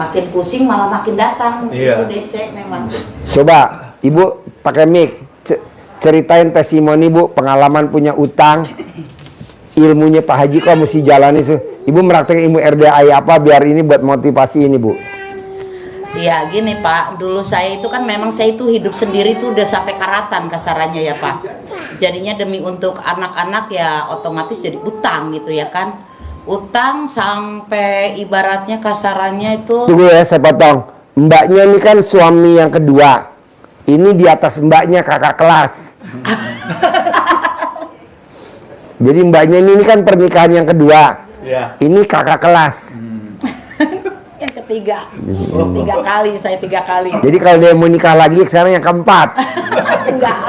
makin pusing malah makin datang. Itu DC memang. Coba Ibu pakai mic ceritain testimoni Bu, pengalaman punya utang, ilmunya Pak Haji kok mesti jalani Ibu meraktekin ilmu RDAI apa biar ini buat motivasi ini Bu? Ya gini Pak, dulu saya itu kan memang saya itu hidup sendiri tuh udah sampai karatan kasarannya ya Pak. Jadinya demi untuk anak-anak ya otomatis jadi utang gitu ya kan. Utang sampai ibaratnya kasarannya itu. Tunggu ya saya potong. Mbaknya ini kan suami yang kedua. Ini di atas mbaknya kakak kelas. Jadi mbaknya ini kan pernikahan yang kedua. Ini kakak kelas. Yang ketiga. 3 kali, saya 3 kali. Jadi kalau dia mau nikah lagi sekarang yang keempat. Enggak.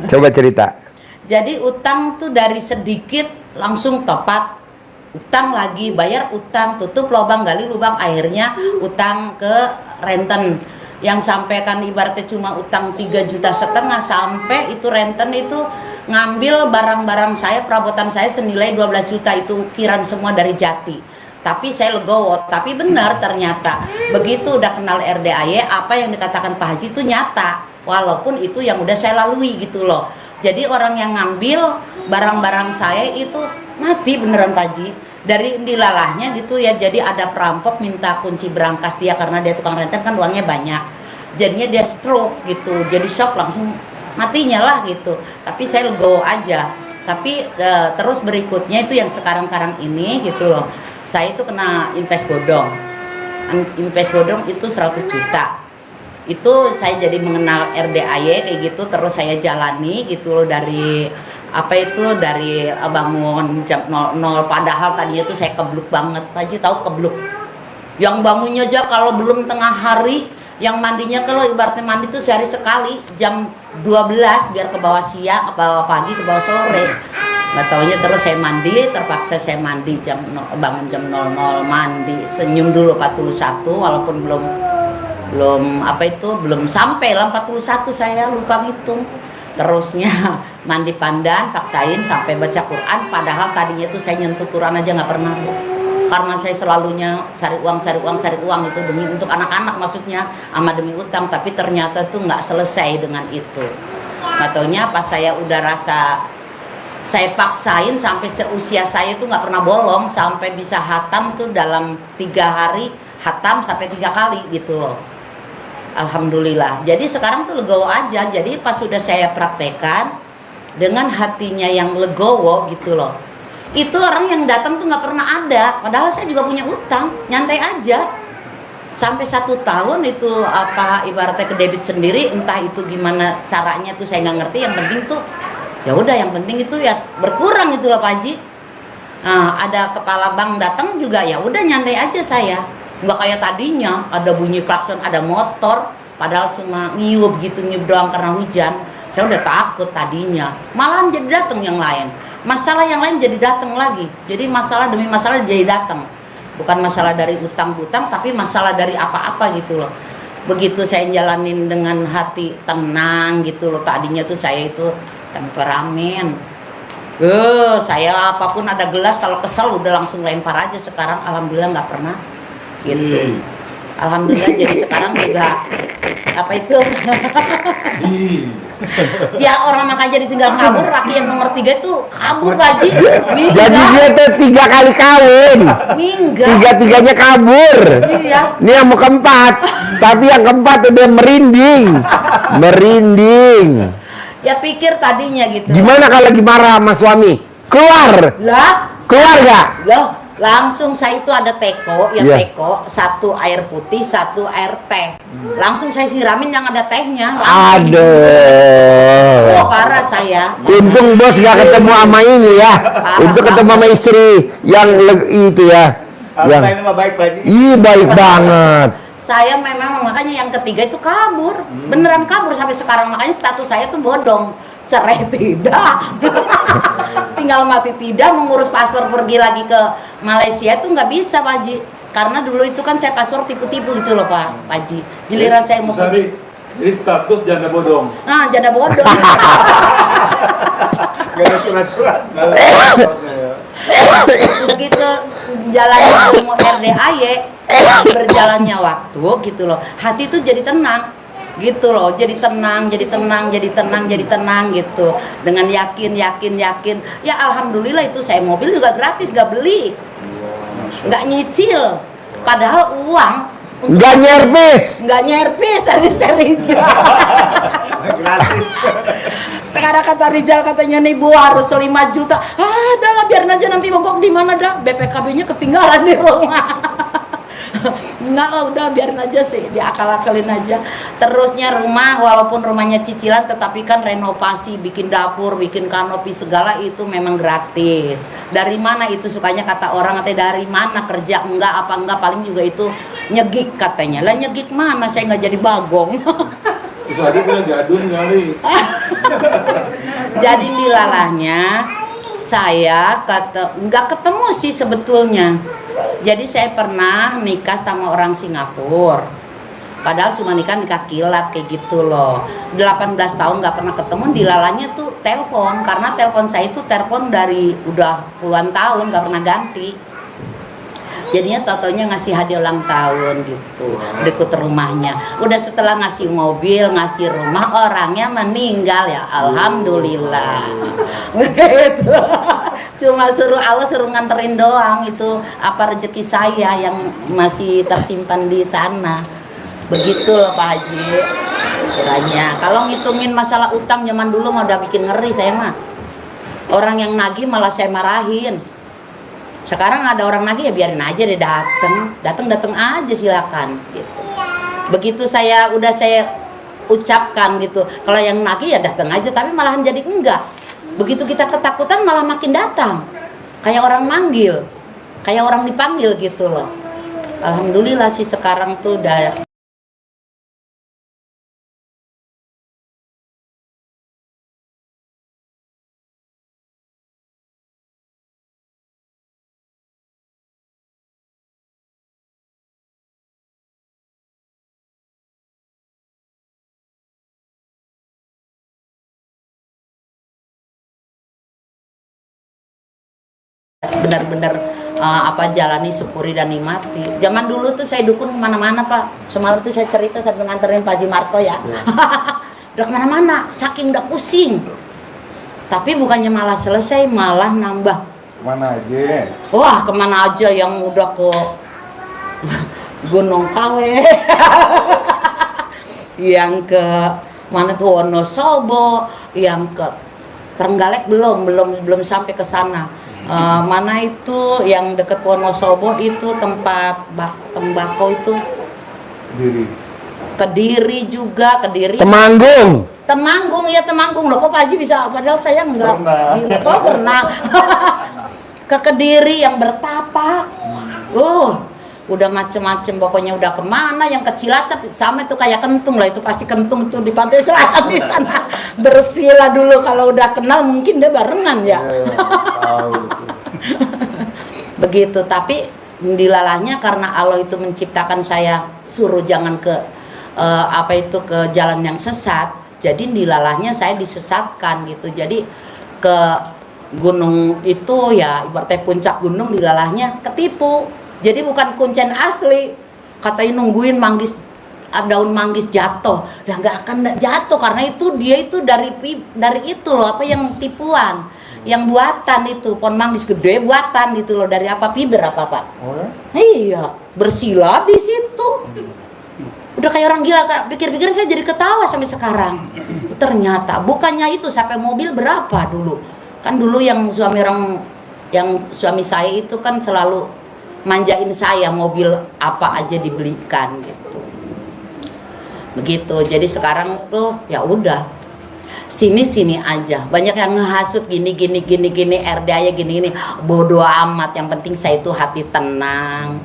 Coba cerita. Jadi utang tuh dari sedikit langsung topat. Utang lagi, bayar utang, tutup lubang, gali lubang, akhirnya utang ke renten. Yang sampai kan ibaratnya cuma utang 3,5 juta sampai itu renten itu ngambil barang-barang saya, perabotan saya senilai 12 juta itu ukiran semua dari Jati. Tapi saya legowo, tapi benar ternyata begitu udah kenal RDAY apa yang dikatakan Pak Haji itu nyata, walaupun itu yang udah saya lalui gitu loh. Jadi orang yang ngambil barang-barang saya itu mati beneran Pak Haji, dari dilalahnya gitu ya. Jadi ada perampok minta kunci berangkas dia karena dia tukang renten kan uangnya banyak, jadinya dia stroke gitu, jadi shock langsung matinya lah gitu. Tapi saya legowo aja. Tapi terus berikutnya itu yang sekarang-karang ini gitu loh, saya itu kena invest bodong. Invest bodong itu 100 juta. Itu saya jadi mengenal RDAY kayak gitu, terus saya jalani gitu loh dari dari bangun jam 00, padahal tadinya tuh saya kebluk banget. Pak Haji tahu kebluk? Yang bangunnya aja kalau belum tengah hari, yang mandinya kalau ibaratnya mandi tuh sehari sekali, jam 12 biar ke bawah siang, ke bawah pagi, ke bawah sore. Nggak taunya terus saya mandi, terpaksa saya mandi bangun jam 00, mandi, senyum dulu 41 walaupun belum sampai lah 41, saya lupa ngitung. Terusnya mandi pandan, paksain sampai baca Quran, padahal tadinya tuh saya nyentuh Quran aja nggak pernah Bu. Karena saya selalunya cari uang itu demi untuk anak-anak maksudnya, sama demi utang, tapi ternyata tuh nggak selesai dengan itu. Nggak taunya pas saya udah rasa saya paksain sampai seusia saya tuh nggak pernah bolong, sampai bisa hatam tuh dalam 3 hari hatam sampai 3 kali gitu loh. Alhamdulillah. Jadi sekarang tuh legowo aja. Jadi pas sudah saya praktekkan dengan hatinya yang legowo gitu loh, itu orang yang datang tuh nggak pernah ada. Padahal saya juga punya utang, nyantai aja. Sampai 1 tahun itu ibaratnya ke debit sendiri, entah itu gimana caranya tuh saya nggak ngerti. Yang penting tuh ya udah, yang penting itu ya berkurang itu loh Pak Haji. Nah, ada kepala bank datang juga ya udah nyantai aja saya. Nggak kayak tadinya ada bunyi klakson, ada motor, padahal cuma nyiup gitu, nyiup doang karena hujan. Saya udah takut tadinya, malahan jadi datang yang lain. Masalah yang lain jadi datang lagi. Jadi masalah demi masalah jadi datang. Bukan masalah dari utang-utang, tapi masalah dari apa-apa gitu loh. Begitu saya jalanin dengan hati tenang gitu loh. Tadinya tuh saya itu temperamen. Saya apapun ada gelas kalau kesel udah langsung lempar aja. Sekarang alhamdulillah nggak pernah gitu. Alhamdulillah jadi sekarang juga ya orang makanya ditinggal kabur, laki yang nomor 3 itu kabur Pak Haji. Jadi dia tuh 3 kali kawin, tiga-tiganya kabur. Iya. Ini yang mau keempat, tapi yang keempat udah merinding. Ya pikir tadinya gitu. Gimana kalau lagi marah sama suami? Keluar gak? Loh, langsung saya itu ada teko, teko, 1 air putih, 1 air teh. Langsung saya siramin yang ada tehnya. Aduh. Parah saya. Untung bos gak ketemu sama ini ya. Untuk ketemu sama istri yang itu ya. Yang ini mah baik Pak Haji. Iya baik banget. Saya memang makanya yang ketiga itu kabur. Beneran kabur sampai sekarang, makanya status saya tuh bodong. Cerai tidak. Tinggal mati tidak, mengurus paspor pergi lagi ke Malaysia itu nggak bisa Pak Haji. Karena dulu itu kan saya paspor tipu-tipu gitu loh Pak Haji. Giliran saya mau pergi. Jadi status janda bodong. Nah, janda bodong. Gak ada surat-surat. jalannya ilmu RDAY, berjalannya waktu gitu loh, hati itu jadi tenang gitu loh, jadi tenang gitu, dengan yakin, ya alhamdulillah itu saya mobil juga gratis, gak beli, gak nyicil, padahal uang Nggak nyervis tadi Rizal. Gratis. Sekarang kata Rizal, katanya nih Bu harus 5 juta. Dah lah, biarin aja nanti mogok di mana dah. BPKB-nya ketinggalan di rumah. Enggak lah, udah biarin aja sih, diakal-akalin aja. Terusnya rumah, walaupun rumahnya cicilan, tetapi kan renovasi, bikin dapur, bikin kanopi segala itu memang gratis. Dari mana itu sukanya kata orang, katanya dari mana kerja enggak apa enggak, paling juga itu nyegik katanya. Lah nyegik mana, saya nggak jadi bagong. Terus ada bilang diadun kali. Jadi dilalahnya saya nggak ketemu sih sebetulnya. Jadi saya pernah nikah sama orang Singapura, padahal cuma nikah kilat kayak gitu loh. 18 tahun nggak pernah ketemu. Dilalahnya tuh telepon, karena telepon saya itu telepon dari udah puluhan tahun nggak pernah ganti. Jadinya totonya ngasih hadiah ulang tahun gitu, deket rumahnya. Udah setelah ngasih mobil, ngasih rumah, orangnya meninggal ya, alhamdulillah. Gitu. Cuma Allah suruh nganterin doang, itu apa rezeki saya yang masih tersimpan di sana. Begitu loh Pak Haji. Kiranya kalau ngitungin masalah utang zaman dulu mah udah bikin ngeri saya mah. Orang yang nagih malah saya marahin. Sekarang ada orang nagih ya biarin aja deh, datang aja silakan gitu. Begitu saya ucapkan gitu, kalau yang nagih ya datang aja, tapi malahan jadi enggak. Begitu kita ketakutan malah makin datang, kayak orang manggil, kayak orang dipanggil gitu loh. Alhamdulillah sih sekarang tuh udah. Benar-benar jalani, syukuri dan nikmati. Zaman dulu tuh saya dukun kemana-mana Pak. Semalam tuh saya cerita sambil nganterin Pak Haji Marco ya. Udah kemana-mana, saking udah pusing. Tapi bukannya malah selesai, malah nambah. Kemana aja? Wah kemana aja, yang udah ke Gunung Kawe, yang ke mana tuh Wonosobo, yang ke Trenggalek belum sampai ke sana. Mana itu yang dekat Wonosobo itu tempat tembakau itu. Kediri juga, Kediri. Temanggung ya, Temanggung loh. Kok Pak Haji bisa, padahal saya enggak. Pernah. Ke Kediri yang bertapa. Udah macem-macem, pokoknya udah kemana, yang ke Cilacap sama itu kayak kentung lah, itu pasti kentung tuh di pantai selatan di sana. Bersila dulu, kalau udah kenal mungkin dia barengan ya. Begitu, tapi dilalahnya karena Allah itu menciptakan saya suruh jangan ke ke jalan yang sesat. Jadi dilalahnya saya disesatkan gitu. Jadi ke gunung itu ya ibaratnya puncak gunung, dilalahnya ketipu. Jadi bukan kuncen asli, katanya nungguin manggis, daun manggis jatuh, udah nggak akan jatuh karena itu dia itu dari itu loh, apa yang tipuan, yang buatan itu, pohon manggis gede buatan gitu loh, dari apa, fiber apa Pak? Oh ya? Iya, bersila di situ. Udah kayak orang gila Kak, pikir-pikir saya jadi ketawa sampai sekarang. Ternyata bukannya itu, sampai mobil berapa dulu? Kan dulu yang suami saya itu kan selalu manjain saya, mobil apa aja dibelikan gitu. Begitu. Jadi sekarang tuh ya udah sini aja. Banyak yang ngehasut gini RDA gini. Bodoh amat, yang penting saya itu hati tenang.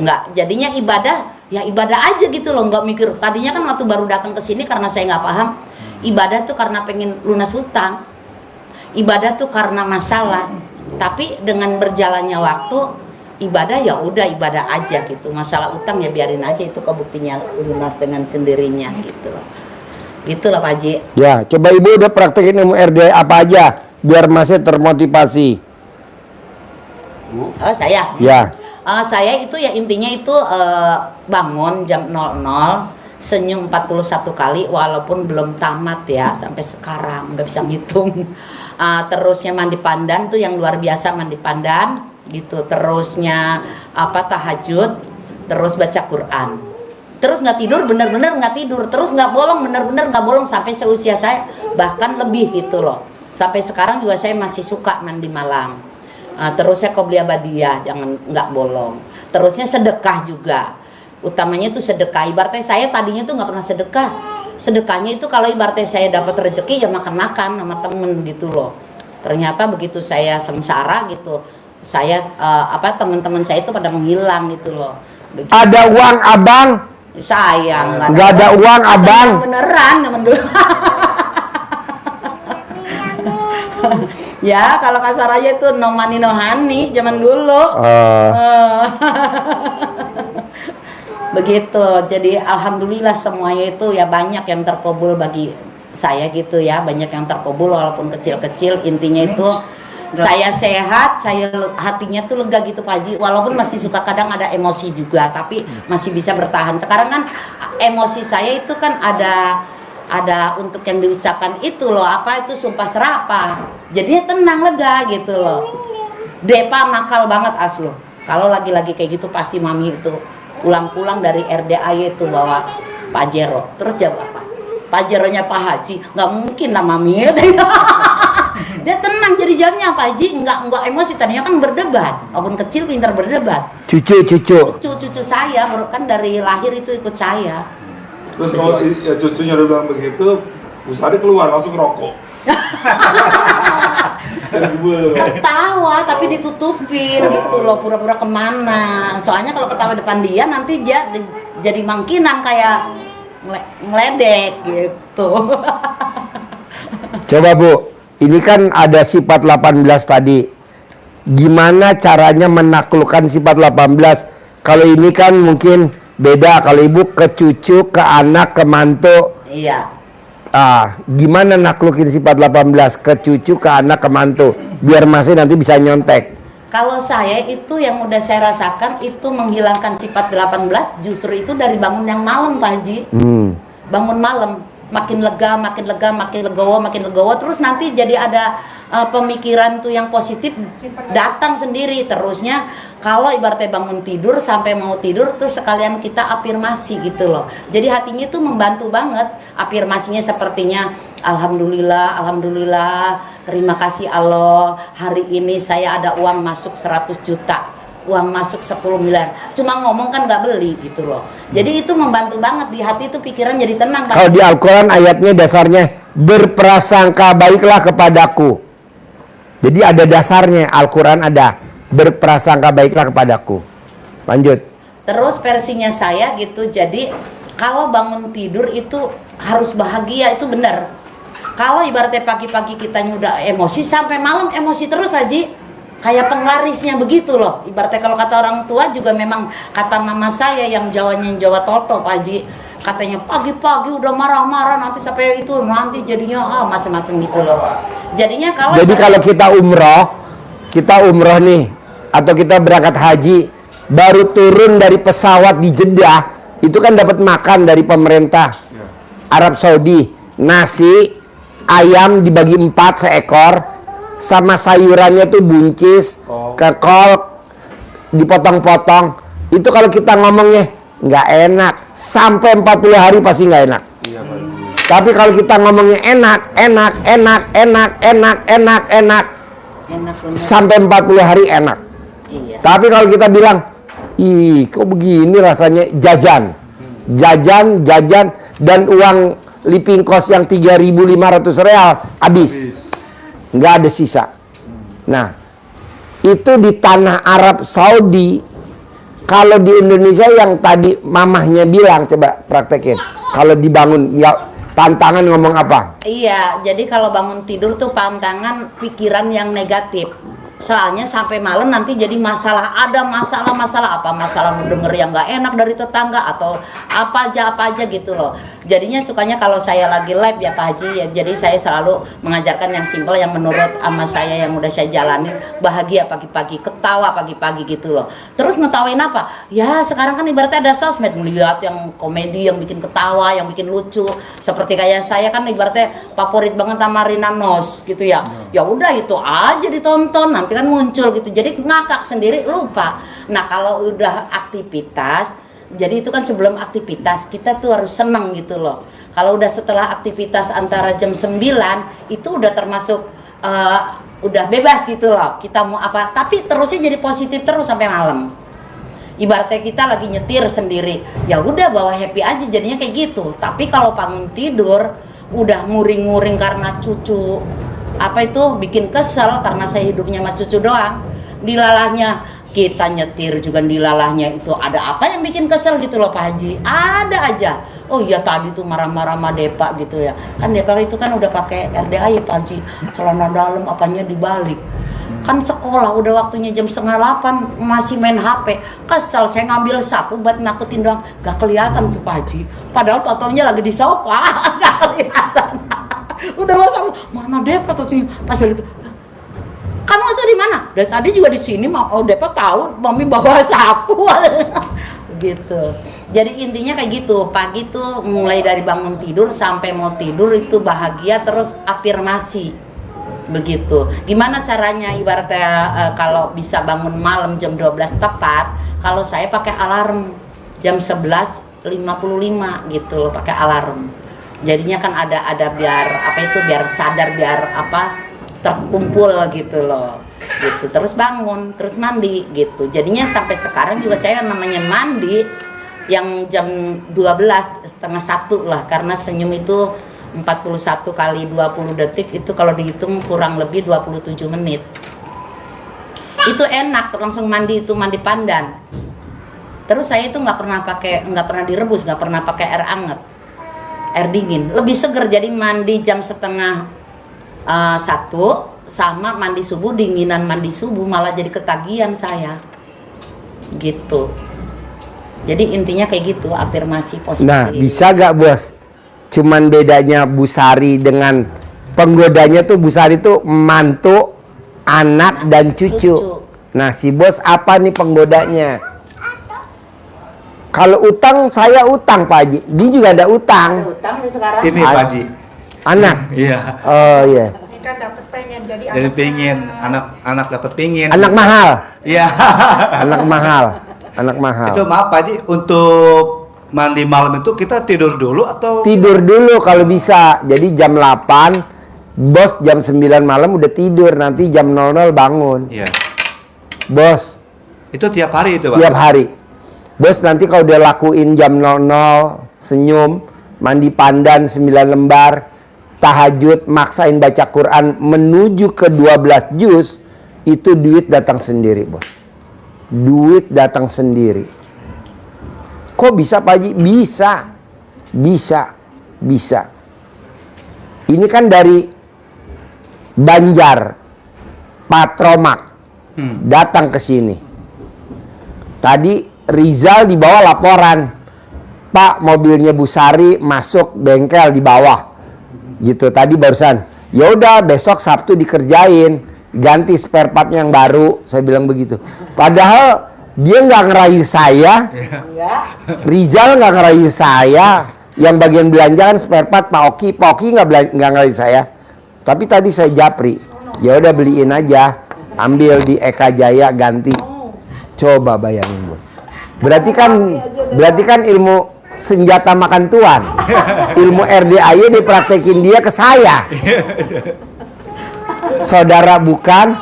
Enggak, jadinya ibadah aja gitu loh, enggak mikir. Tadinya kan waktu baru datang ke sini karena saya nggak paham, ibadah tuh karena pengen lunas hutang. Ibadah tuh karena masalah. Tapi dengan berjalannya waktu, ibadah ya udah ibadah aja gitu. Masalah utang ya biarin aja, itu kebuktinya lunas dengan sendirinya gitu loh. Gitu loh Pak Haji. Ya, coba Ibu udah praktekin ilmu RDA apa aja biar masih termotivasi. Oh saya? Ya. Saya itu ya intinya itu bangun jam 00, senyum 41 kali walaupun belum tamat ya sampai sekarang nggak bisa ngitung. Terusnya mandi pandan tuh yang luar biasa, mandi pandan gitu. Terusnya tahajud, terus baca Quran. Terus nggak tidur, bener-bener nggak tidur. Terus nggak bolong, bener-bener nggak bolong sampai seusia saya, bahkan lebih gitu loh. Sampai sekarang juga saya masih suka mandi malam. Terusnya qobliyah badiyah, jangan nggak bolong. Terusnya sedekah juga. Utamanya itu sedekah. Ibaratnya saya tadinya tuh nggak pernah sedekah. Sedekahnya itu kalau ibaratnya saya dapat rezeki ya makan-makan sama temen gitu loh. Ternyata begitu saya sengsara gitu, saya teman-teman saya itu pada menghilang gitu loh. Begitu. Ada uang abang? Sayang nggak ada uang abang. Beneran temen dulu. Ya kalau kasar aja itu no money no honey zaman dulu. Begitu. Jadi alhamdulillah semuanya itu ya banyak yang terkabul bagi saya gitu ya, banyak yang terkabul walaupun kecil-kecil. Intinya itu saya sehat, saya hatinya tuh lega gitu Pak Haji, walaupun masih suka kadang ada emosi juga, tapi masih bisa bertahan. Sekarang kan emosi saya itu kan ada untuk yang diucapkan itu loh, itu sumpah serapah, jadinya tenang, lega gitu loh. Depa nakal banget aslo, kalau lagi-lagi kayak gitu pasti mami itu pulang-pulang dari RDAY itu bawa Pajero, terus jawab apa? Pajeronya Pak Haji, nggak mungkin lah mami. Dia tenang jadi jamnya Pak Haji, enggak emosi. Tadinya kan berdebat, walaupun kecil pintar berdebat. Cucu saya kan dari lahir itu ikut saya. Terus kalau ya cucunya udah bilang begitu, Usari keluar langsung rokok. Ketawa tapi ditutupin gitu loh, pura-pura kemana. Soalnya kalau ketawa depan dia nanti dia jadi mangkinan kayak ngeledek gitu. Coba Bu, ini kan ada sifat 18 tadi. Gimana caranya menaklukkan sifat 18? Kalau ini kan mungkin beda. Kalau ibu ke cucu, ke anak, ke mantu. Iya. Gimana naklukin sifat 18? Ke cucu, ke anak, ke mantu. Biar masih nanti bisa nyontek. Kalau saya itu yang udah saya rasakan itu menghilangkan sifat 18 justru itu dari bangun yang malam Pak Haji. Bangun malam. Makin lega, makin legowo, terus nanti jadi ada pemikiran tuh yang positif datang sendiri. Terusnya kalau ibaratnya bangun tidur sampai mau tidur tuh sekalian kita afirmasi gitu loh. Jadi hatinya tuh membantu banget. Afirmasinya sepertinya alhamdulillah, terima kasih Allah, hari ini saya ada uang masuk 100 juta. Uang masuk 10 miliar, cuma ngomong kan nggak beli gitu loh. Jadi itu membantu banget di hati, itu pikiran jadi tenang. Kalau di Al-Quran ayatnya dasarnya berprasangka baiklah kepadaku. Jadi ada dasarnya, Al-Quran ada berprasangka baiklah kepadaku. Lanjut. Terus versinya saya gitu, jadi kalau bangun tidur itu harus bahagia, itu benar. Kalau ibaratnya pagi-pagi kita udah emosi sampai malam emosi terus Haji. Kayak penglarisnya begitu loh. Ibaratnya kalau kata orang tua juga memang kata mama saya yang Jawa Toto Pak Haji, katanya pagi-pagi udah marah-marah nanti sampai itu nanti jadinya macam-macam gitu loh. Jadinya kalau kita umroh nih atau kita berangkat haji baru turun dari pesawat di Jeddah itu kan dapat makan dari pemerintah Arab Saudi, nasi ayam dibagi 4 seekor sama sayurannya tuh buncis, kekol dipotong-potong. Itu kalau kita ngomongnya nggak enak, sampai 40 hari pasti nggak enak. Tapi kalau kita ngomongnya enak, sampai 40 hari enak. Iya. Tapi kalau kita bilang, ih kok begini rasanya, jajan, dan uang living cost yang 3.500 real habis. Nggak ada sisa. Nah, itu di tanah Arab Saudi. Kalau di Indonesia yang tadi mamahnya bilang, coba praktekin. Kalau dibangun, ya tantangan ngomong apa? Iya, jadi kalau bangun tidur tuh pantangan pikiran yang negatif. Soalnya sampai malam nanti jadi masalah, ada masalah apa, masalah denger yang nggak enak dari tetangga atau apa aja gitu loh. Jadinya sukanya kalau saya lagi live ya Pak Haji ya, jadi saya selalu mengajarkan yang simpel yang menurut ama saya yang udah saya jalanin, bahagia pagi-pagi, ketawa pagi-pagi gitu loh. Terus ngetawain apa? Ya sekarang kan ibaratnya ada sosmed, melihat yang komedi, yang bikin ketawa, yang bikin lucu. Seperti kayak saya kan ibaratnya favorit banget sama Rina Nose gitu ya. Ya udah itu aja ditonton, nanti kan muncul gitu. Jadi ngakak sendiri lupa. Nah, kalau udah aktivitas, jadi itu kan sebelum aktivitas kita tuh harus seneng gitu loh. Kalau udah setelah aktivitas antara jam 9 itu udah termasuk udah bebas gitu loh. Kita mau apa, tapi terusnya jadi positif terus sampai malam. Ibaratnya kita lagi nyetir sendiri, ya udah bawa happy aja jadinya kayak gitu. Tapi kalau bangun tidur udah nguring-nguring karena cucu apa itu bikin kesel karena saya hidupnya sama cucu doang. Dilalahnya kita nyetir juga dilalahnya itu ada apa yang bikin kesel gitu loh Pak Haji. Ada aja. Oh iya tadi tuh marah-marah sama Depa gitu ya. Kan Depa itu kan udah pakai RDA ya Pak Haji. Celana dalam apanya dibalik. Kan sekolah udah waktunya jam 7:30 masih main HP. Kesel saya ngambil sapu buat nakutin doang. Gak kelihatan tuh Pak Haji. Padahal totonya lagi di sofa. Gak kelihatan. Udah masa mana Depa tuh pas balik. Kamu itu di mana? Dari tadi juga di sini mau Depa tahu mami bawa sapu. Gitu. Jadi intinya kayak gitu. Pagi tuh mulai dari bangun tidur sampai mau tidur itu bahagia terus afirmasi. Begitu. Gimana caranya ibaratnya kalau bisa bangun malam jam 12 tepat, kalau saya pakai alarm jam 11.55 gitu loh, pakai alarm. Jadinya kan ada biar apa itu biar sadar biar apa terkumpul gitu loh. Gitu. Terus bangun, terus mandi gitu. Jadinya sampai sekarang juga saya namanya mandi yang jam 12:30 lah karena senyum itu 41 kali 20 detik itu kalau dihitung kurang lebih 27 menit. Itu enak langsung mandi itu mandi pandan. Terus saya itu nggak pernah direbus, nggak pernah pakai air hangat, air dingin. Lebih seger jadi mandi jam 12:30 sama mandi subuh dinginan mandi subuh malah jadi ketagihan saya. Gitu. Jadi intinya kayak gitu afirmasi positif. Nah bisa gak bos? Cuman bedanya Bu Sari dengan penggodanya tuh Bu Sari tuh mantu, anak dan cucu. Nah si bos apa nih penggodanya? Kalau utang saya utang Pak Haji, dia juga ada utang. Ada utang nih sekarang. Ini Pak Haji. Anak. Iya. Oh iya. Kan dapat pengen jadi Anak dapat pengen. Anak mahal. Iya. Anak mahal. Anak mahal. Itu maaf Pak Haji, untuk mandi malam itu kita tidur dulu atau Tidur dulu kalau bisa. Jadi jam 8, bos jam 9 malam udah tidur, nanti jam 00 bangun. Iya. Bos, Itu tiap hari itu Pak. tiap hari. Bos nanti kalau udah lakuin jam 00, senyum, mandi pandan 9 lembar, tahajud, maksain baca Quran menuju ke 12 juz, itu duit datang sendiri, bos. Duit datang sendiri. Kok bisa Pak Haji? Bisa. Bisa. Ini kan dari Banjar, Patromak, datang ke sini. Tadi Rizal dibawa laporan, Pak mobilnya Bu Sari masuk bengkel di bawah, gitu. Tadi barusan, ya udah besok Sabtu dikerjain, ganti spare partnya yang baru, saya bilang begitu. Padahal dia nggak ngerayu saya, Rizal nggak ngerayu saya, yang bagian belanja kan spare part Pak Oki nggak ngerayu saya. Tapi tadi saya japri, ya udah beliin aja, ambil di Eka Jaya ganti. Coba bayangin bos. Berarti kan ilmu senjata makan tuan, ilmu RDAY dipraktekin dia ke saya. Saudara bukan,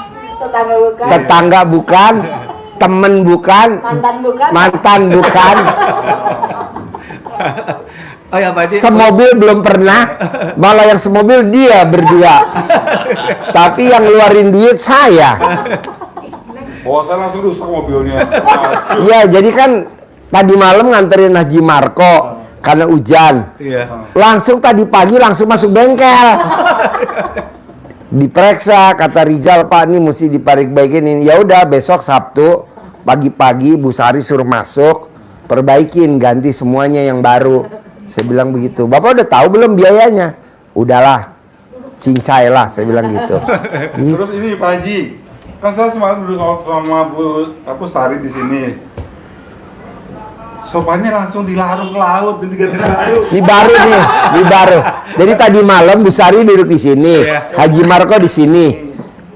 tetangga bukan, temen bukan, mantan bukan. Oh ya Pak Haji. Semobil belum pernah, malah yang semobil dia berdua. Tapi yang ngeluarin duit saya. Oh, saya langsung rusak mobilnya. Iya, jadi kan tadi malam nganterin Haji Marco karena hujan. Iya. Langsung tadi pagi langsung masuk bengkel. Diperiksa, kata Rizal, Pak ini mesti diperbaiki ini. Ya udah, besok Sabtu pagi-pagi Bu Sari suruh masuk, perbaikin, ganti semuanya yang baru. Saya bilang begitu. Bapak udah tahu belum biayanya? Udahlah, cincai lah, saya bilang gitu. Terus ini Pak Haji, kan saya semalam duduk sama Bu Sari di sini. Sopanya langsung dilarung ke laut, diganti laut. Ini baru nih, ini baru. Jadi tadi malam Bu Sari duduk di sini, Haji Marco di sini.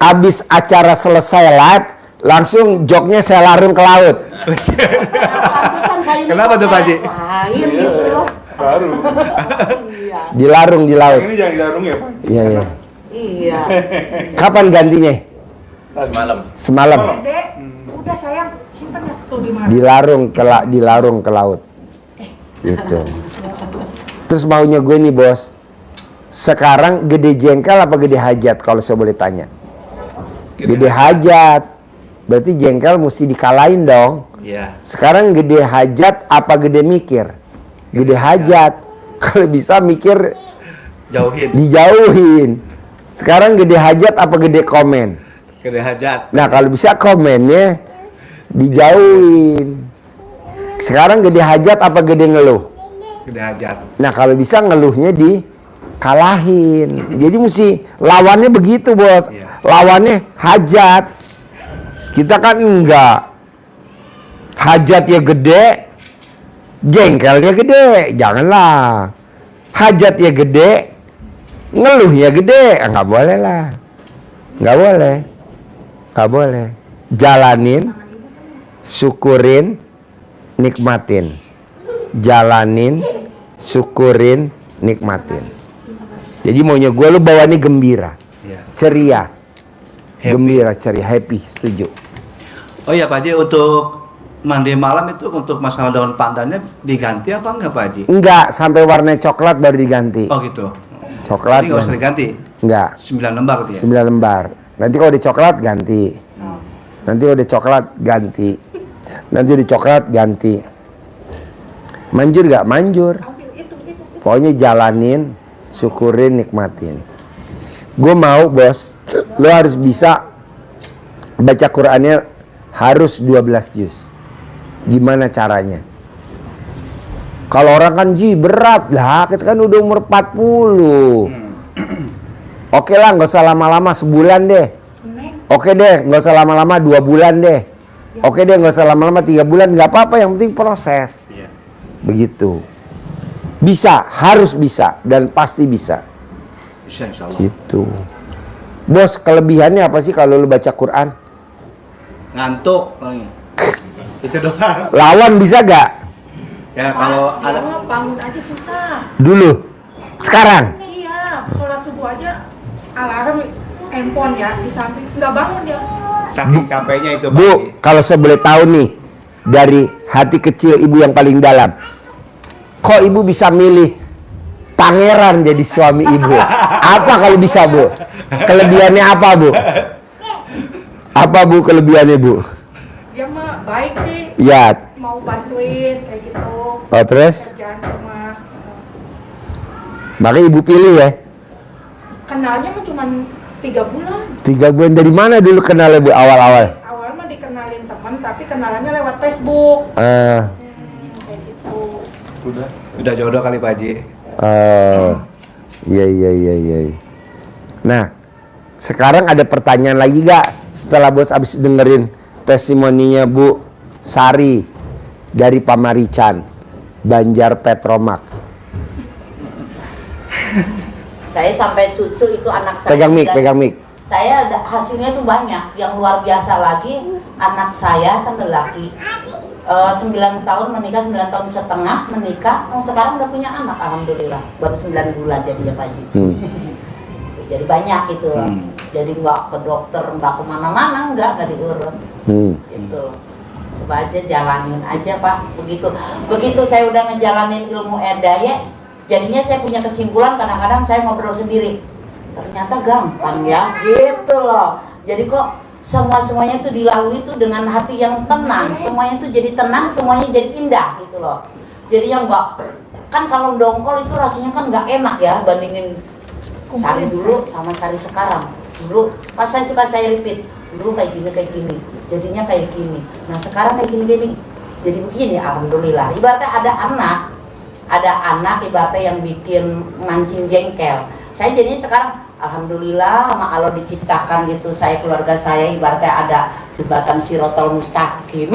Abis acara selesai live, langsung joknya saya larung ke laut. Pantesan saya ini Kenapa tuh, Pak Haji? lain gitu loh. Baru. Iya. Dilarung di laut. Yang ini jangan dilarung ya Pak. Iya, iya. Iya. Kapan gantinya? Malam. Semalam. Dek, udah sayang, simpen ya tuh di mana? Dilarung ke laut. Gitu. Terus maunya gue nih bos, sekarang gede jengkel apa gede hajat kalau saya boleh tanya? Gede hajat. Berarti jengkel mesti dikalahin dong. Iya. Sekarang gede hajat apa gede mikir? Gede hajat. Kalau bisa mikir Jauhin. dijauhin. Sekarang gede hajat apa gede komen? Gede hajat. Nah kalau bisa komennya dijauhin. Sekarang gede hajat apa gede ngeluh? Gede hajat. Nah kalau bisa ngeluhnya dikalahin. Jadi mesti lawannya begitu bos. Iya. Lawannya hajat. Kita kan enggak. Hajatnya gede, jengkelnya gede. Janganlah. Hajatnya gede, ngeluhnya gede. Enggak boleh lah. Enggak boleh. Enggak boleh. Jalanin, syukurin, nikmatin. Jalanin, syukurin, nikmatin. Jadi maunya gue lu bawaannya gembira, Iya. ceria, Happy. gembira, ceria, happy, setuju. Oh iya Pak Haji, untuk mandi malam itu untuk masalah daun pandannya diganti apa enggak Pak Haji? Enggak, sampai warna coklat baru diganti. Oh gitu. Coklat Jadi nggak usah kan? diganti. Enggak, 9 lembar dia. 9 lembar. Nanti kalau udah coklat ganti. Nanti udah coklat ganti. Nanti udah coklat ganti. Manjur gak? Manjur. Pokoknya jalanin, syukurin, nikmatin. Gue mau bos, lo harus bisa baca Qur'annya harus 12 juz. Gimana caranya? Kalau orang kan berat lah, kita kan udah umur 40. Oke lah, nggak usah lama-lama, sebulan deh. Oke deh, nggak usah lama-lama 2 bulan deh. Oke deh, nggak usah lama-lama 3 bulan, nggak apa-apa, yang penting proses. Iya. Begitu. Bisa, harus bisa, dan pasti bisa. Bisa insya Allah. Gitu. Bos, kelebihannya apa sih kalau lu baca Quran? Ngantuk. palingnya. Itu doang. Lawan bisa gak? Ya kalau ada Iya, bangun aja susah. Dulu. Sekarang. Iya, sholat subuh aja alarm handphone ya di samping, nggak bangun dia. saking capeknya itu Pak Bu, Haji. kalau saya boleh tahu nih, dari hati kecil ibu yang paling dalam, kok ibu bisa milih pangeran jadi suami ibu? Apa kalau bisa bu? Kelebihannya apa bu? Apa bu kelebihannya bu? Dia mah baik sih, Ya, mau bantuin kayak gitu. oh terus? Kerjaan rumah. Makanya ibu pilih ya. Kenalnya mah cuma 3 bulan. 3 bulan dari mana dulu kenalnya bu awal-awal? Awal mah dikenalin teman, tapi kenalannya lewat Facebook. Kayak gitu. Udah jodoh kali Pak Haji. Iya iya iya iya. Nah, sekarang ada pertanyaan lagi gak? Setelah bos abis dengerin testimoninya Bu Sari dari Pamarican, Banjar Petromak. Saya sampai cucu itu anak saya. Pegang mic, dan pegang mic. Saya hasilnya tuh banyak. Yang luar biasa lagi, anak saya kan lelaki. 9 tahun menikah, 9 tahun setengah menikah. Sekarang udah punya anak, alhamdulillah. Baru 9 bulan jadi ya Pak Haji. Jadi banyak gitu loh. Jadi nggak ke dokter, nggak kemana-mana, nggak diurut. Gitu. Coba aja jalanin aja Pak. Begitu saya udah ngejalanin ilmu edaya, jadinya saya punya kesimpulan. Kadang-kadang saya ngobrol sendiri. Ternyata gampang ya, gitu loh. Jadi kok semuanya itu dilalui itu dengan hati yang tenang. Semuanya itu jadi tenang, semuanya jadi indah gitu loh. Jadi yang nggak, kan kalau dongkol itu rasanya kan nggak enak ya bandingin Sari dulu sama Sari sekarang. Dulu pas saya repeat, dulu kayak gini, jadinya kayak gini. Nah sekarang kayak gini, jadi begini. Alhamdulillah. Ibaratnya ada anak ibaratnya yang bikin mancing jengkel. Saya jadinya sekarang alhamdulillah sama Allah diciptakan gitu. Saya keluarga saya ibaratnya ada jembatan Sirotol Mustaqim.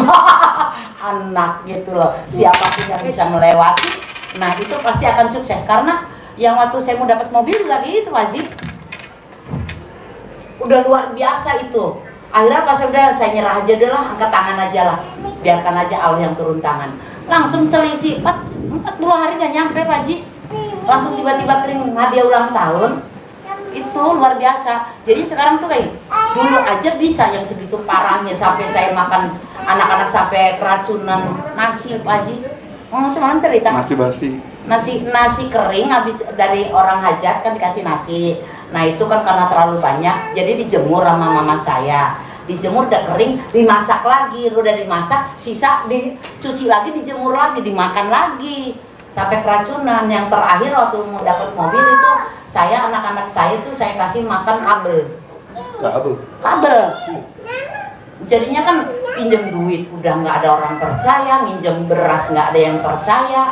Anak gitu loh. Siapapun yang bisa melewati, nah itu pasti akan sukses. Karena yang waktu saya mau dapat mobil lagi itu wajib. Udah luar biasa itu. Akhirnya pas udah saya nyerah aja deh lah, angkat tangan aja lah, biarkan aja Allah yang turun tangan. Langsung selisih 40 hari nggak nyampe Pak Haji, langsung tiba-tiba kering hadiah ulang tahun. Itu luar biasa. Jadi sekarang tuh kayak dulu aja bisa yang segitu parahnya sampai saya makan anak-anak sampai keracunan nasi Pak Haji. Semalam cerita Nasi basi. nasi kering habis dari orang hajat kan dikasih nasi. Nah itu kan karena terlalu banyak, jadi dijemur sama mama saya. Dijemur udah kering, dimasak lagi, udah dimasak, sisa dicuci lagi, dijemur lagi, dimakan lagi sampai keracunan. Yang terakhir waktu mau dapat mobil itu, saya anak-anak saya tuh saya kasih makan kabel. Jadinya kan pinjem duit udah nggak ada orang percaya, minjem beras nggak ada yang percaya.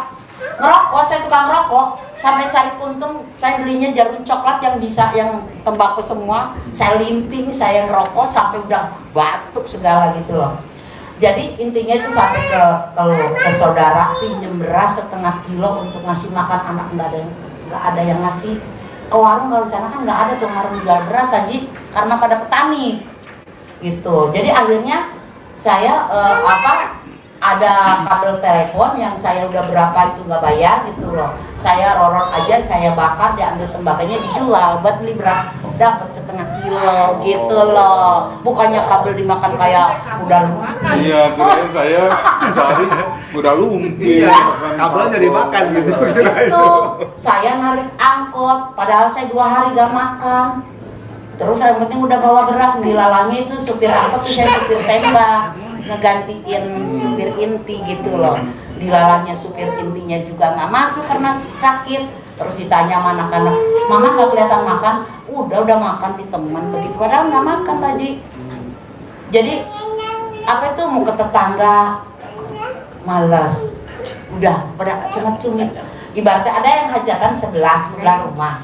Ngerokok, saya tukang rokok sampai cari puntung, saya belinya jarum coklat yang bisa, yang tembakau semua, saya limping, saya ngerokok sampai udah batuk segala gitu loh. Jadi intinya itu sampai ke saudara pinjem beras 1/2 kilo untuk ngasih makan anak, nggak ada yang ngasih. Ke warung kalau di sana kan nggak ada tuh warung jual beras Haji, karena pada petani gitu. Jadi akhirnya saya ada kabel telepon yang saya udah berapa itu nggak bayar gitu loh. Saya rorot aja, saya bakar, diambil tembakannya dijual buat beli beras, dapat 1/2 kilo gitu loh. Bukannya kabel dimakan kayak udah lumpur. Iya, kirain saya cari udah lumpur. Iya, kabelnya dimakan gitu. Itu saya narik angkot, padahal saya 2 hari gak makan. Terus yang penting udah bawa beras, dilalangnya itu supir angkot tuh saya supir tembak, ngegantiin supir inti gitu loh. Dilalangnya supir intinya juga nggak masuk karena sakit. Terus ditanya sama anak-anak, mama nggak kelihatan makan? Udah makan di teman begitu, padahal nggak makan Pak Haji. Jadi apa itu mau ke tetangga malas, udah pada cuma-cumi. Ibaratnya ada yang hajatan sebelah rumah.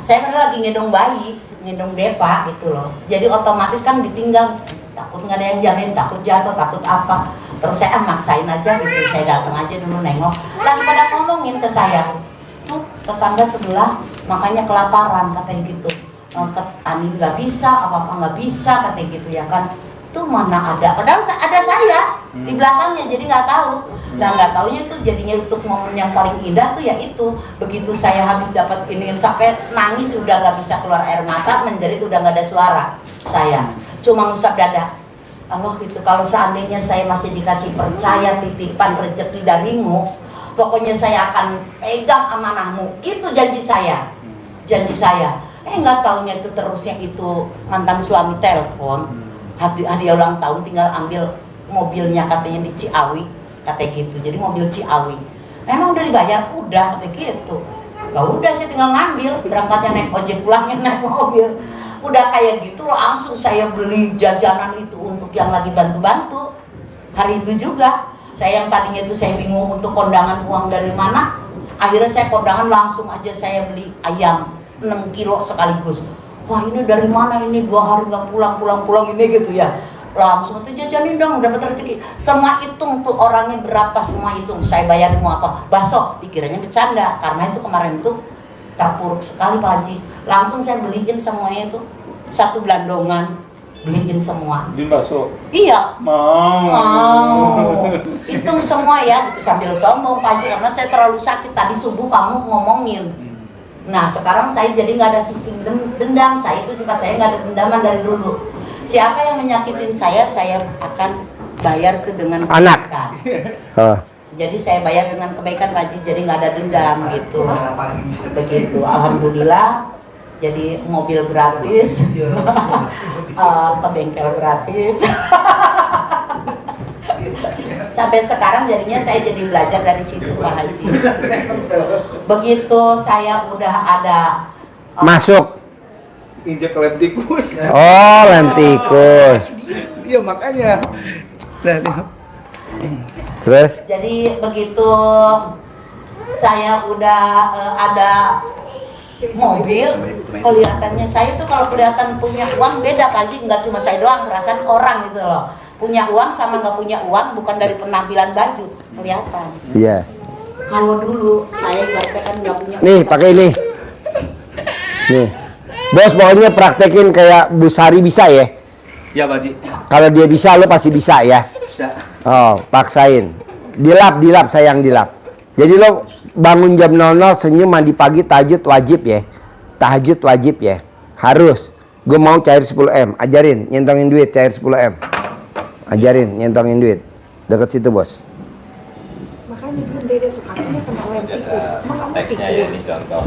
Saya pernah lagi ngedong bayi, ngedong depa gitu loh. Jadi otomatis kan ditinggal, takut nggak ada yang jagain, takut jatuh, takut apa. Terus saya maksain aja gitu, saya datang aja dulu nengok. Lagi pada ngomongin ke saya, tuh tetangga sebelah makanya kelaparan katanya gitu. Ani nggak bisa, apa-apa nggak bisa katanya gitu ya kan. Tuh mana ada, padahal ada saya di belakangnya, jadi nggak tahu. Nah nggak taunya tuh jadinya untuk momen yang paling indah tuh ya itu. Begitu saya habis dapat ini sampai nangis udah nggak bisa keluar air mata, menjerit udah nggak ada suara. Saya cuma ngusap dada. Allah gitu, kalau seandainya saya masih dikasih percaya titipan rezeki darimu, pokoknya saya akan pegang amanahmu. Itu janji saya, janji saya. Nggak taunya itu terusnya itu mantan suami telepon. Hadiah ulang tahun tinggal ambil mobilnya katanya di Ciawi, katanya gitu. Jadi mobil Ciawi memang udah dibayar, udah katanya gitu. Gak udah sih tinggal ngambil, berangkatnya naik ojek, pulangnya naik mobil. Udah kayak gitu loh, langsung saya beli jajanan itu untuk yang lagi bantu-bantu. Hari itu juga saya yang tadinya itu saya bingung untuk kondangan uang dari mana, akhirnya saya kondangan langsung aja saya beli ayam 6 kilo sekaligus. Wah ini dari mana ini 2 hari nggak pulang ini gitu ya. Langsung tuh jajanin dong, dapat rezeki. Semua hitung tuh orangnya berapa, semua hitung. Saya bayarin mau apa, bakso, dikiranya bercanda. Karena itu kemarin tuh terpuruk sekali Pak Haji. Langsung saya beliin semuanya itu, 1 belandongan, beliin semua. Beliin bakso? Iya. Mau. Hitung semua ya, gitu sambil sombong Pak Haji. Karena saya terlalu sakit, tadi subuh kamu ngomongin. Nah sekarang saya jadi nggak ada sistem dendam. Saya itu sifat saya nggak ada dendaman dari dulu. Siapa yang menyakitin saya akan bayar dengan kebaikan. Jadi saya bayar dengan kebaikan Pak Haji, jadi nggak ada dendam gitu. Begitu, alhamdulillah. Jadi mobil gratis, ke bengkel gratis. Sampai sekarang jadinya saya jadi belajar dari situ Pak Haji. Begitu saya udah ada masuk injek lem tikus. Oh, lem tikus. Iya makanya. Nah, Terus? Jadi begitu saya udah ada mobil, kelihatannya saya tuh kalau kelihatan punya uang beda Pak Haji, nggak cuma saya doang, perasaan orang gitu loh. Punya uang sama nggak punya uang bukan dari penampilan baju, kelihatan. Iya. Kalau dulu saya kan nggak punya. Nih, pakai ini. Nih. Bos, pokoknya praktekin kayak Bu Sari bisa ya? ya Pak Haji. Kalau dia bisa, lo pasti bisa ya? Bisa. Oh, paksain. Dilap sayang, dilap. Jadi lo bangun jam 00, senyum, mandi pagi, tahajud wajib ya. Tahajud wajib ya. Harus. Gue mau cair 10M. Ajarin, nyentongin duit, cair 10M. Ajarin, nyentongin duit. Deket situ, Bos. Makanya belum dede tuh katanya kena lem tikus. Emang kamu Teksnya ya ini tikus? contoh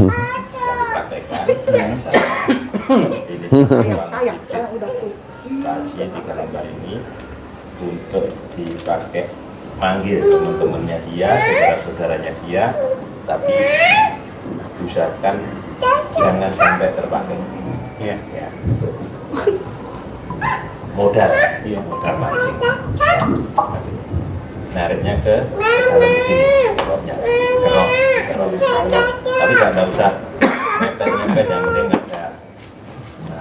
yang dipraktekkan. Ini Sayang udah tuh. Pakji di gambar ini untuk dipakai manggil teman-temannya dia, saudara-saudaranya dia, tapi usahakan jangan sampai terpakai. Ya, ya. Modal, iya modal mancing. Nariknya ke dalam sini, keroknya, kerok. Tapi nggak usah nyempet yang penting ada.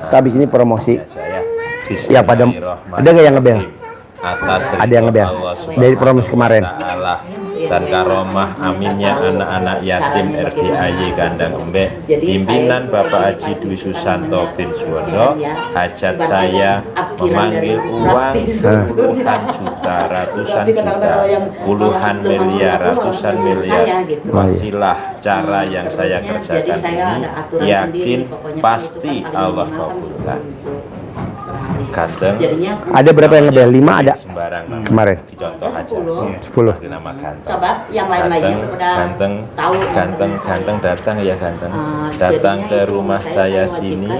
Habis ini promosi. Saya. Ya, ada nggak yang ngebel? Atas Ada yang ngebel dari promosi kemarin. Ta'ala dan karomah aminnya anak-anak yatim RDAY Kandang Embek, pimpinan Bapak Haji Dwi Susanto bin Suwondo, hajat saya memanggil uang puluhan juta, ratusan juta, puluhan miliar, ratusan miliar. Wasilah cara yang saya kerjakan ini yakin pasti Allah kabulkan. Ganteng. Ada berapa yang ngebel? 5 ada Sembarang nama. kemarin. Contoh aja. 10. Bagi nama ganteng. Coba yang lain-lainnya udah Ganteng, tahu. ganteng datang ya ganteng. Datang Jadinya ke itu rumah saya saya mewajibkan, sini,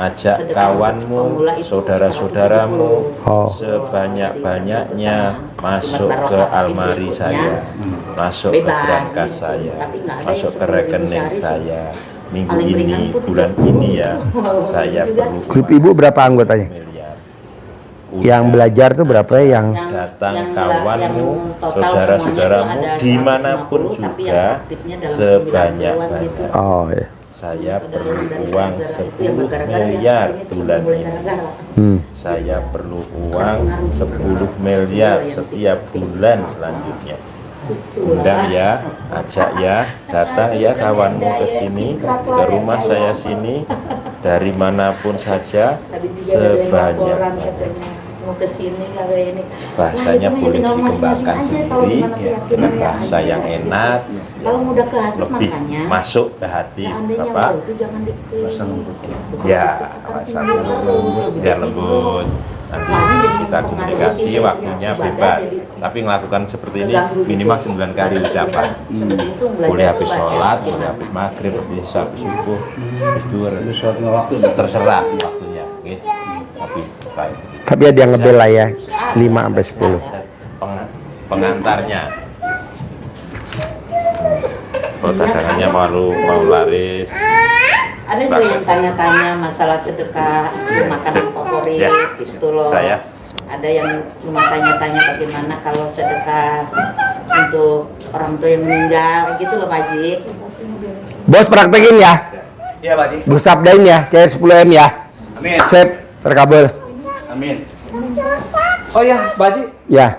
ajak kawanmu, pemula itu saudara-saudaramu, Oh. sebanyak-banyaknya masuk ke almari saya, masuk ke berangkas saya, masuk ke rekening saya. Minggu ini, bulan ini ya, saya perlu Grup ibu berapa anggotanya? miliar. Yang belajar tuh berapa ya? Yang Datang kawanmu, saudara-saudaramu, dimanapun juga, sebanyak-banyak. Oh ya. Saya perlu uang 10 miliar bulan ini. Saya perlu uang 10 miliar setiap bulan selanjutnya. Undang ya, ajak ya, datang ya kawanmu ke sini, ke rumah saya sini, dari manapun saja, sebanyak mau ke sini kalau ini bahasanya boleh dikembangkan sendiri dengan bahasa yang enak, kalau udah ke hasil lebih makanya masuk ke hati Bapak. itu jangan Ya, bahasa lembut, biar lembut. Nanti kita komunikasi, waktunya bebas. Tapi melakukan seperti ini minimal 9 kali ucapan. Boleh habis sholat, boleh habis maghrib, habis subuh, habis duhur, terserah waktunya. Gitu. Tapi ada yang ngebel lah ya, 5 sampai 10. Pengantarnya. Kalau dagangannya mau laris. Ada juga yang tanya-tanya masalah sedekah makanan favorit Ya, gitu loh. saya. Ada yang cuma tanya-tanya bagaimana kalau sedekah untuk orang tua yang meninggal gitu loh Pak Haji. Bos praktekin ya. Iya Pak Haji. Bu sabdain ya, cair 10M ya. Amin. Sip, terkabul. Amin. Oh ya Pak Haji, Ya.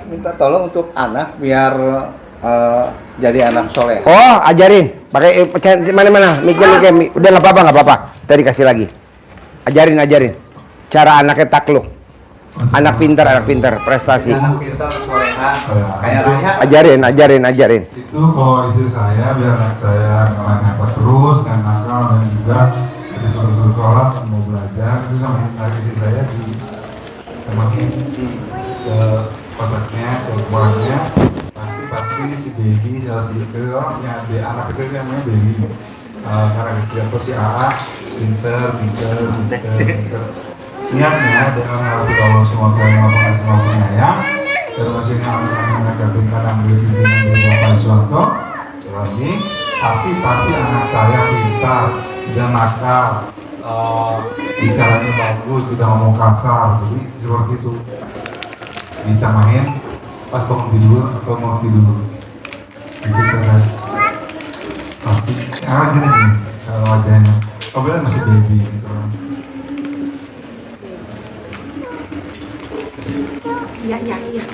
minta tolong untuk anak biar jadi anak soleh. Oh, ajarin. Pakai mana-mana. Mikir. Udah nggak apa-apa. Tadi kasih lagi. Ajarin. Cara anaknya takluk. Anak pintar, prestasi. Anak pintar soleha kayak Raya. Ajarin. Itu kalau istri saya biar anak saya nggak main handphone terus dan nakal dan juga disuruh sholat mau belajar itu sama istri saya ditemanin ke kotaknya ke rumahnya pasti si baby si orangnya anak kecil namanya baby karena kecil atau si AA pinter niatnya dengan mengerti kalau semua yang mengasih mau penyayang termasuk yang menghadapi kadang berbimbingan dari Bapak Suwanto lagi pasti anak saya pintar dan nakal bicaranya bagus, tidak ngomong kasar, jadi seperti itu. Bisa main pas bangun tidur atau mau tidur. Itu kan masih gini kalau wajahnya. Kemudian masih baby gitu. Iya.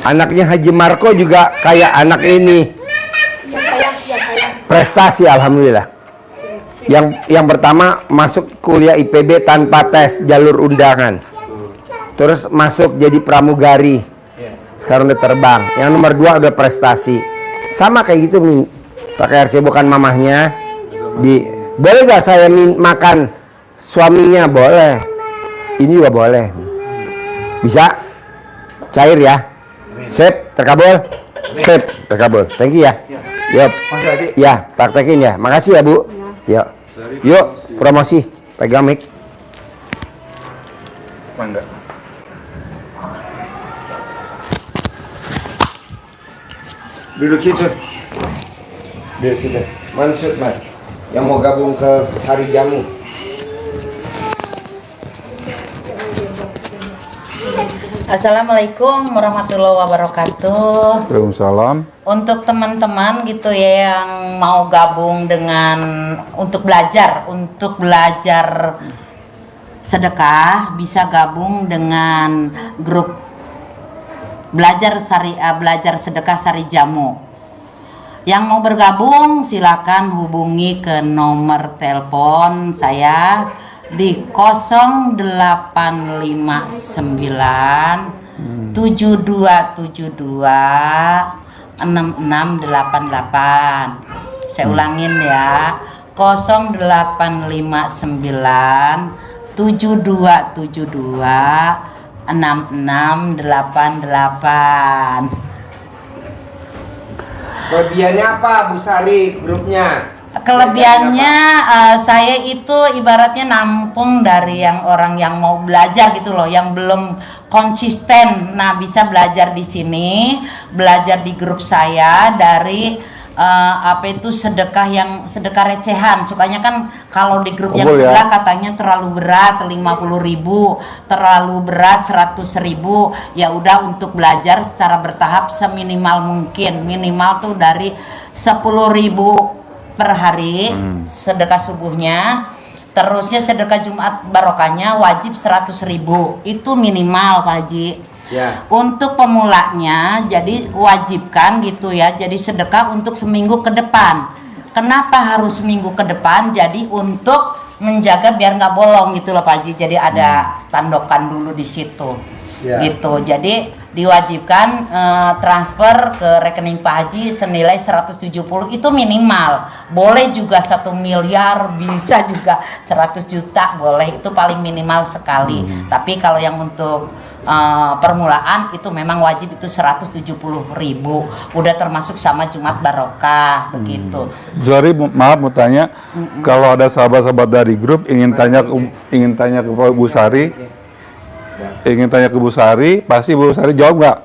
Anaknya Haji Marco juga kayak anak ini. Prestasi alhamdulillah. Yang pertama masuk kuliah IPB tanpa tes, jalur undangan. Terus masuk jadi pramugari. Sekarang udah terbang. Yang nomor 2 udah prestasi. Sama kayak gitu pakai RC bukan mamahnya. Boleh gak saya makan suaminya? Boleh. Ini juga boleh. Bisa? Cair ya? Sip, terkabul. Sip, terkabul. Thank you ya. Yuk. Ya, praktekin ya. Makasih ya, Bu. Yuk. Yuk, promosi. Pegang mic. Mangga. Duduk situ. Duduk situ. Mansud, Man. Yang mau gabung ke Sari Jamu. Assalamualaikum warahmatullahi wabarakatuh. Waalaikumsalam. Untuk teman-teman gitu ya yang mau gabung dengan untuk belajar sedekah, bisa gabung dengan grup belajar sedekah Sari Jamu. Yang mau bergabung silakan hubungi ke nomor telepon saya di 0859 7272 6688. Saya ulangin ya, 0859 7272 6688. Kelebihannya apa, Bu Sari, grupnya? Kelebihannya saya itu ibaratnya nampung dari orang yang mau belajar gitu loh, yang belum konsisten. Nah, bisa belajar di sini, belajar di grup saya dari sedekah recehan. Sukanya kan kalau di grup yang sebelah katanya terlalu berat 50.000, terlalu berat 100.000. Ya udah, untuk belajar secara bertahap seminimal mungkin. Minimal tuh dari 10.000 per hari sedekah subuhnya. Terusnya sedekah Jumat barokahnya wajib 100.000. Itu minimal, Pak Haji. Ya. Untuk pemulanya jadi wajibkan gitu ya. Jadi sedekah untuk seminggu ke depan. Kenapa harus seminggu ke depan? Jadi untuk menjaga biar nggak bolong gitu loh Pak Haji. Jadi ada tandokan dulu di situ. Ya. Gitu. Jadi diwajibkan transfer ke rekening Pak Haji senilai 170 itu minimal. Boleh juga 1 miliar, bisa juga 100 juta boleh, itu paling minimal sekali. Tapi kalau yang untuk permulaan itu memang wajib itu 170.000, udah termasuk sama Jumat Barokah begitu. Sorry, maaf mau tanya, kalau ada sahabat-sahabat dari grup ingin tanya ke Bu Sari, pasti Bu Sari jawab nggak?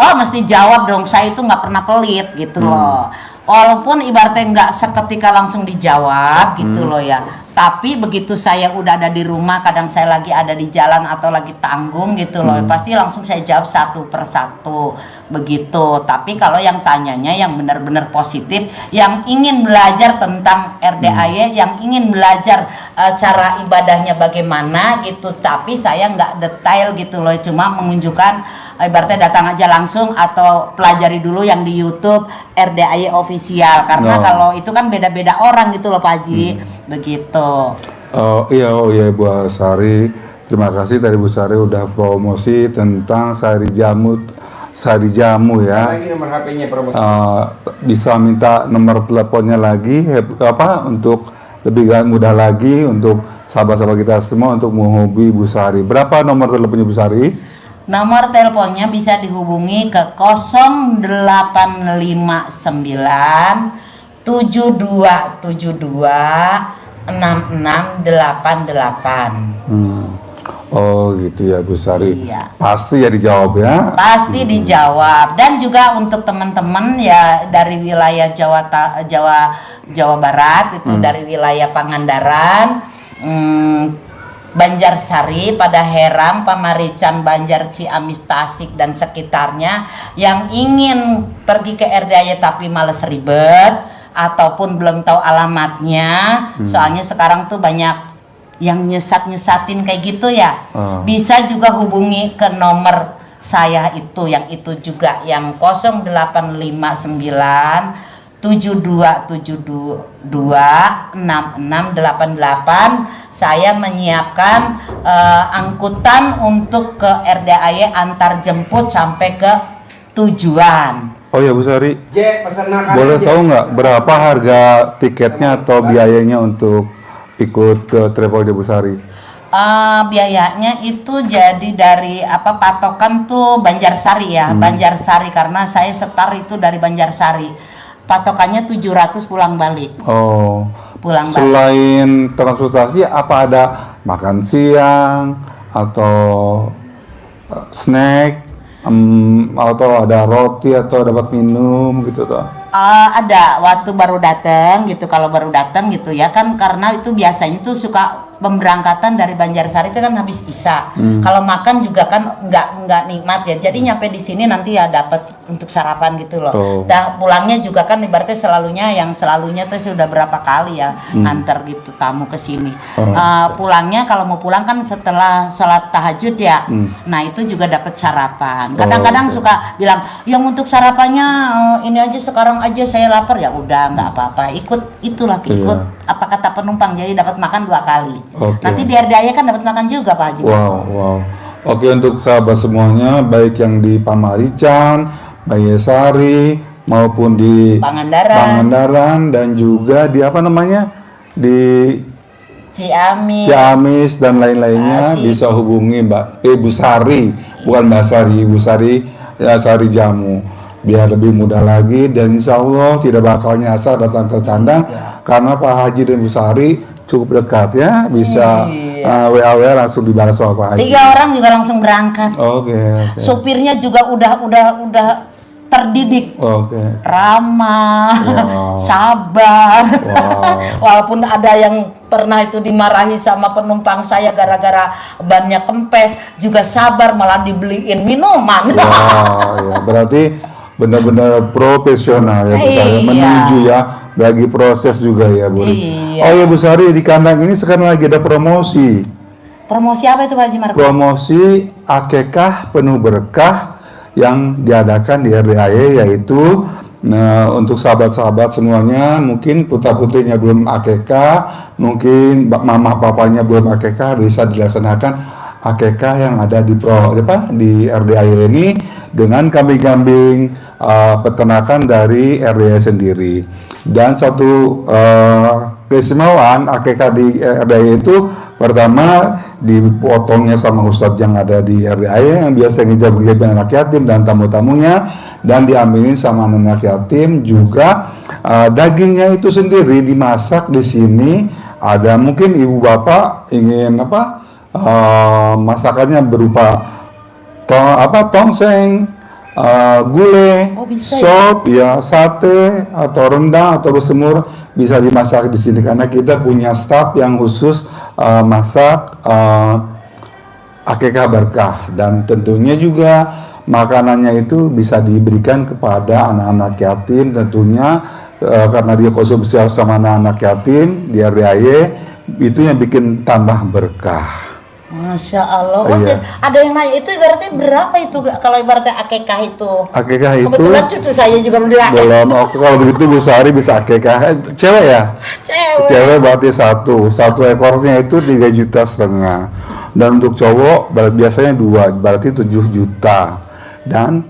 Oh, mesti jawab dong. Saya itu nggak pernah pelit gitu loh. Walaupun ibaratnya nggak seketika langsung dijawab gitu loh ya. Tapi begitu saya udah ada di rumah, kadang saya lagi ada di jalan atau lagi tanggung gitu loh, pasti langsung saya jawab satu persatu begitu. Tapi kalau yang tanyanya yang benar-benar positif, yang ingin belajar tentang RDAY, yang ingin belajar cara ibadahnya bagaimana gitu, tapi saya nggak detail gitu loh, cuma menunjukkan ibaratnya datang aja langsung atau pelajari dulu yang di YouTube RDAY official, karena kalau itu kan beda-beda orang gitu loh Pak Haji. Begitu. Oh iya Bu Sari, terima kasih tadi Bu Sari udah promosi tentang Sari Jamu ya. Lagi nomor HP-nya promosi. Bisa minta nomor teleponnya lagi untuk lebih mudah lagi untuk sahabat-sahabat kita semua untuk menghubungi Bu Sari. Berapa nomor teleponnya Bu Sari? Nomor teleponnya bisa dihubungi ke 0859 Hmm. Oh gitu ya Bu Sari. Iya. Pasti ya dijawab ya. Pasti dijawab. Dan juga untuk teman-teman ya dari wilayah Jawa Barat itu dari wilayah Pangandaran, Banjarsari, pada Herang, Pamarican, Banjar, Ciamis, Tasik dan sekitarnya yang ingin pergi ke RDAY tapi males ribet ataupun belum tahu alamatnya, soalnya sekarang tuh banyak yang nyesat-nyesatin kayak gitu ya, bisa juga hubungi ke nomor saya itu, yang itu juga yang 0859 72726688. Saya menyiapkan angkutan untuk ke RDAY antar jemput sampai ke tujuan. Oh ya Bu Sari, boleh tahu nggak berapa harga tiketnya atau biayanya untuk ikut ke travel di Bu Sari? Biayanya itu jadi dari patokan tuh Banjarsari ya, Banjarsari, karena saya setar itu dari Banjarsari. Patokannya 700 pulang balik. Oh. Pulang balik. Selain transportasi, apa ada makan siang atau snack, atau ada roti atau dapat minum gitu toh? Ada waktu baru datang gitu, kalau baru datang gitu ya kan, karena itu biasanya tuh suka pemberangkatan dari Banjarsari itu kan habis Isya. Kalau makan juga kan nggak nikmat ya. Jadi nyampe di sini nanti ya dapat untuk sarapan gitu loh. Dan pulangnya juga kan ibaratnya selalunya tuh sudah berapa kali ya antar gitu tamu ke sini. Pulangnya kalau mau pulang kan setelah sholat tahajud ya. Nah itu juga dapat sarapan. Kadang-kadang suka bilang yang untuk sarapannya ini aja sekarang aja saya lapar, ya udah nggak apa-apa, ikut apa kata penumpang, jadi dapat makan 2 kali. Nanti di RDAY kan dapat makan juga Pak Haji. Wow. Oke, untuk sahabat semuanya, baik yang di Pamarican, Bayesari maupun di Pangandaran dan juga di di Ciamis dan lain-lainnya, bisa hubungi Bu Sari, bukan Mbak Sari, Ibu Sari ya, Sari Jamu, biar lebih mudah lagi, dan insya Allah tidak bakal nyasar datang ke kandang karena Pak Haji dan Bu Sari cukup dekat ya, bisa WA langsung dibalas sama Pak Haji. 3 orang juga langsung berangkat. Oke. Supirnya juga udah terdidik, ramah, sabar. Walaupun ada yang pernah itu dimarahi sama penumpang saya gara-gara bannya kempes, juga sabar, malah dibeliin minuman. Ya, berarti benar-benar profesional ya Bu Sari, menuju ya, bagi proses juga ya Bu. Oh ya Bu Sari, di kandang ini sekarang lagi ada promosi. Promosi apa itu Pak Haji Marco? Promosi akekah penuh berkah yang diadakan di RDAY, yaitu untuk sahabat-sahabat semuanya, mungkin putra-putrinya belum akekah, mungkin mama papanya belum akekah, bisa dilaksanakan akekah yang ada di RDAY ini dengan kambing-kambing peternakan dari RDAY sendiri. Dan satu keistimewaan akekah di RDAY itu, pertama dipotongnya sama ustadz yang ada di RDAY yang biasa ngejab-ngejab anak yatim dan tamu-tamunya, dan diambilin sama anak yatim juga. Dagingnya itu sendiri dimasak di sini. Ada mungkin ibu bapak ingin masakannya berupa tongseng, gulai, sop, ya sate atau rendang atau bersemur, bisa dimasak di sini karena kita punya staf yang khusus masak akekah berkah. Dan tentunya juga makanannya itu bisa diberikan kepada anak-anak yatim tentunya, karena dia konsumsi sama anak-anak yatim di RDAY, itu yang bikin tambah berkah. Masya Allah. Ada yang nanya itu ibaratnya berapa itu kalau ibaratnya akekah itu? Akekah itu kebetulan cucu saya juga belum. Kalau begitu Bu Sari bisa akekah cewek ya? Cewek berarti satu ekornya itu 3,5 juta. Dan untuk cowok biasanya 2, berarti 7 juta. Dan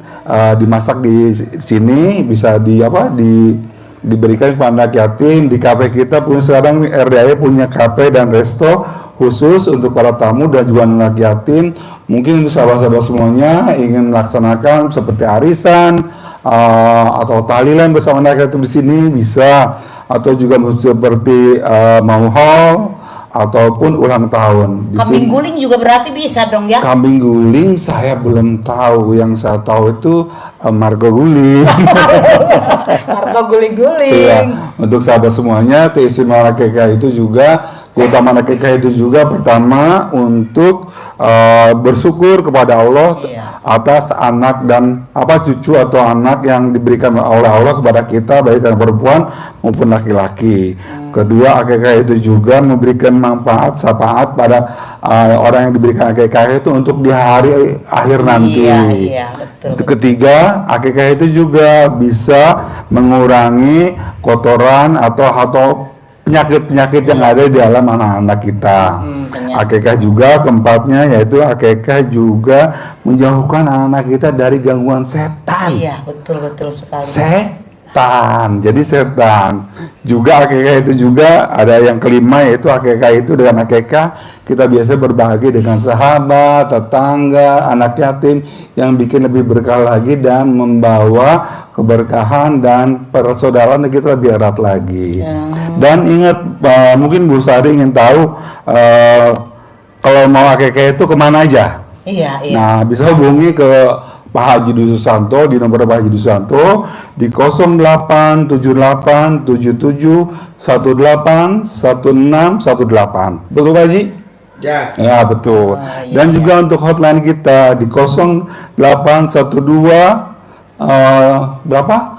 dimasak di sini, bisa diberikan kepada anak yatim. Di kafe kita pun sekarang RDAY punya kafe dan resto khusus untuk para tamu dan juga anak yatim. Mungkin untuk sahabat-sahabat semuanya ingin melaksanakan seperti arisan, atau tahlilan bersama anak yatim di sini bisa, atau juga seperti mau haul ataupun ulang tahun. Di Kambing sini- guling juga berarti bisa dong ya? Kambing guling saya belum tahu, yang saya tahu itu margo guling. Harga guling-guling. Iya, untuk sahabat semuanya, keistimewaan akikah itu juga, keutamaan akikah itu juga pertama untuk bersyukur kepada Allah Iya. atas anak dan cucu atau anak yang diberikan oleh Allah kepada kita, baik yang perempuan maupun laki-laki. Kedua, akikah itu juga memberikan manfaat, syafaat pada orang yang diberikan akikah itu untuk di hari akhir nanti. Iya, betul. Ketiga, akikah itu juga bisa mengurangi kotoran atau penyakit-penyakit yang ada di dalam anak-anak kita. Akikah juga keempatnya, yaitu akikah juga menjauhkan anak-anak kita dari gangguan setan. Iya, betul sekali. Setan, jadi setan. Juga akikah itu juga ada yang kelima, yaitu akikah itu dengan akikah kita biasa berbagi dengan sahabat, tetangga, anak yatim yang bikin lebih berkah lagi dan membawa keberkahan dan persaudaraan kita lebih erat lagi. Dan ingat, mungkin Bu Sari ingin tahu kalau mau akikah itu kemana aja? Iya. Nah, bisa hubungi ke Pak Haji Dwi Susanto di nomor Pak Haji Dwi Susanto di 0878-18-1618. Betul Pak Haji? Ya, betul. Dan juga untuk hotline kita di 0812 berapa?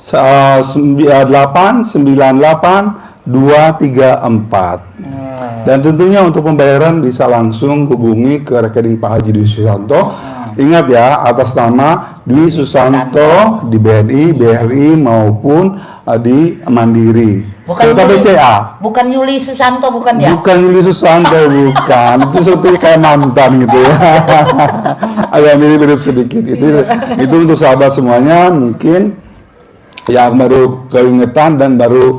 898-234. Dan tentunya untuk pembayaran bisa langsung hubungi ke rekening Pak Haji Dwi Susanto. Ingat ya, atas nama Dwi Susanto di BNI, BRI maupun di Mandiri. Serta BCA. Bukan Yuli Susanto, bukan ya? Bukan Yuli Susanto, bukan. Itu seperti kayak mantan gitu ya. Agak mirip-mirip sedikit. Itu untuk sahabat semuanya mungkin yang baru keingetan dan baru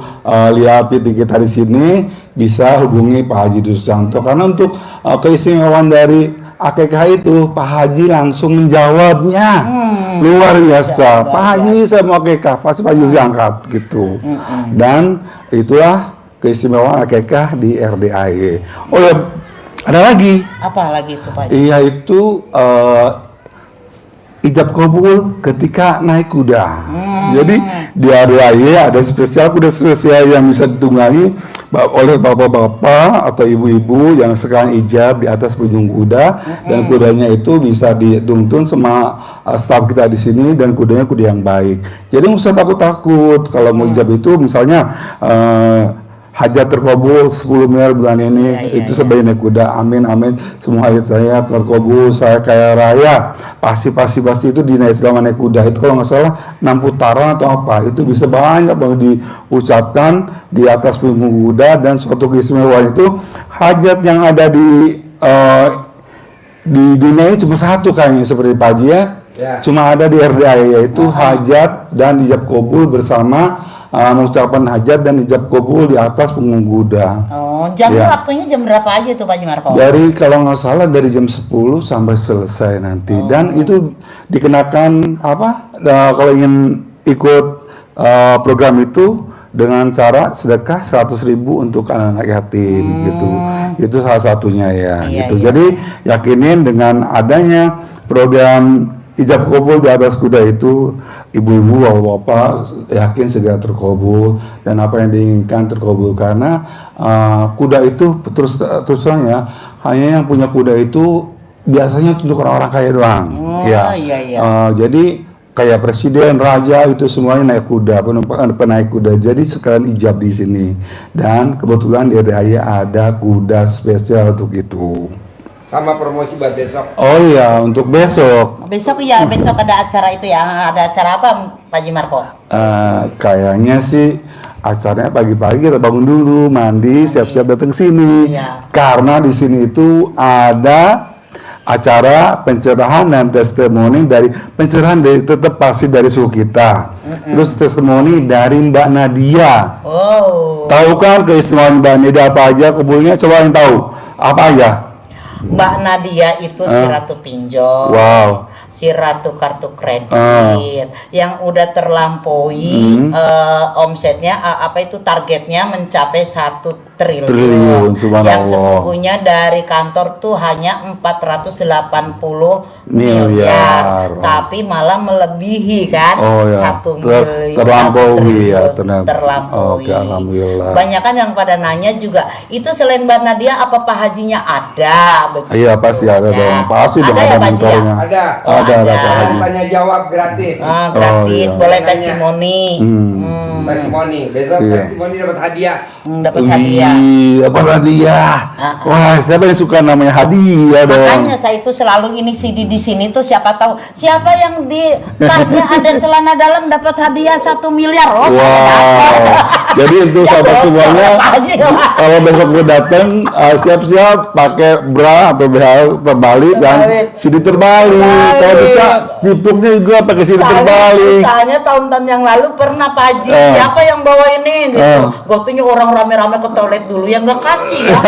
lihat titik kita di sini bisa hubungi Pak Haji Dwi Susanto, karena untuk keistimewaan dari akikah itu Pak Haji langsung menjawabnya. Luar biasa. Pak Haji saya mau akikah, pasti Pak Haji angkat gitu. Dan itulah keistimewaan akikah di RDAY. Oh ya, ada lagi. Apa lagi itu Pak Haji? Iya, itu ijab kabul ketika naik kuda. Jadi di RDAY ada kuda spesial yang bisa ditunggangi oleh bapak-bapak atau ibu-ibu yang sekarang ijab di atas punggung kuda, dan kudanya itu bisa dituntun sama staf kita di sini, dan kudanya kuda yang baik. Jadi nggak usah takut-takut kalau mau ijab itu, misalnya hajat terkabul 10 miliar bulan ini, itu sebagai naik kuda. Amin amin, semua hajat saya terkabul, saya kaya raya. Pasti itu dinaik selama naik kuda. Itu kalau nggak salah 6 putaran atau apa, itu bisa banyak banget diucapkan di atas punggung kuda. Dan suatu keistimewaan itu, hajat yang ada di dunia ini cuma satu kayaknya, seperti Pak Haji ya. Cuma ada di RDAY, yaitu hajat dan ijab kabul bersama mengucapkan hajat dan ijab kabul di atas punggung kuda. Oh, jamnya waktunya jam berapa aja tuh Pak Haji Marko? Dari kalau nggak salah dari jam 10 sampai selesai nanti. Dan itu dikenakan kalau ingin ikut program itu dengan cara sedekah 100.000 untuk anak-anak yatim gitu. Itu salah satunya ya. Gitu. Jadi yakinin dengan adanya program ijab kabul di atas kuda itu, ibu-ibu, bapak-bapak yakin segera terkabul, dan apa yang diinginkan terkabul, karena kuda itu terusnya hanya yang punya kuda itu biasanya untuk orang-orang kaya doang. Jadi kayak presiden, raja itu semuanya naik kuda, penaik kuda. Jadi sekalian ijab di sini, dan kebetulan di RDAY ada kuda spesial untuk itu. Sama promosi buat besok. Oh iya, untuk besok. Besok ada acara itu ya. Ada acara apa Pak Haji Marko? Kayaknya sih acaranya pagi-pagi kita bangun dulu, mandi, siap-siap datang sini. Karena di sini itu ada acara pencerahan dan testimoni tetap pasti dari suku kita. Terus testimoni dari Mbak Nadia. Tahu kan keistimewaan Mbak Nadia apa aja kabulnya? Coba yang tahu apa aja? Mbak Nadia itu Siratu Pinjol. Siratu kartu kredit yang udah terlampaui omsetnya apa itu targetnya mencapai 1 triliun. Yang sesungguhnya dari kantor tuh hanya 480 miliar, tapi malah melebihi kan 1 miliar, terlampaui ya, terlampaui. Oke, alhamdulillah. Banyak kan yang pada nanya juga, itu selain Mbak Nadia apa Pak Hajinya ada? Begitu. Iya pasti ada dong, pasti dong ada ada ya, Pak Haji ya? mentornya. Ada. Pak Haji. Tanya jawab gratis. Gratis, iya. boleh Nanya. testimoni. Testimoni. Besok testimoni dapat hadiah. Dapat hadiah. Apa hadiah? Wah, siapa yang suka namanya hadiah dong? Makanya saya itu selalu ini CD di sini tuh siapa tahu siapa yang di tasnya ada celana dalam dapat hadiah 1 miliar. Oh, saya dapat. Jadi untuk sahabat semuanya, kalau besok gue datang siap-siap pakai bra atau BH terbalik dan CD terbalik. Kalau bisa cipuknya juga pakai CD terbalik. Misalnya tahun-tahun yang lalu pernah Pak Haji, siapa yang bawa ini gitu. Gotunya orang rame-rame ke toilet dulu yang gak kaci ya.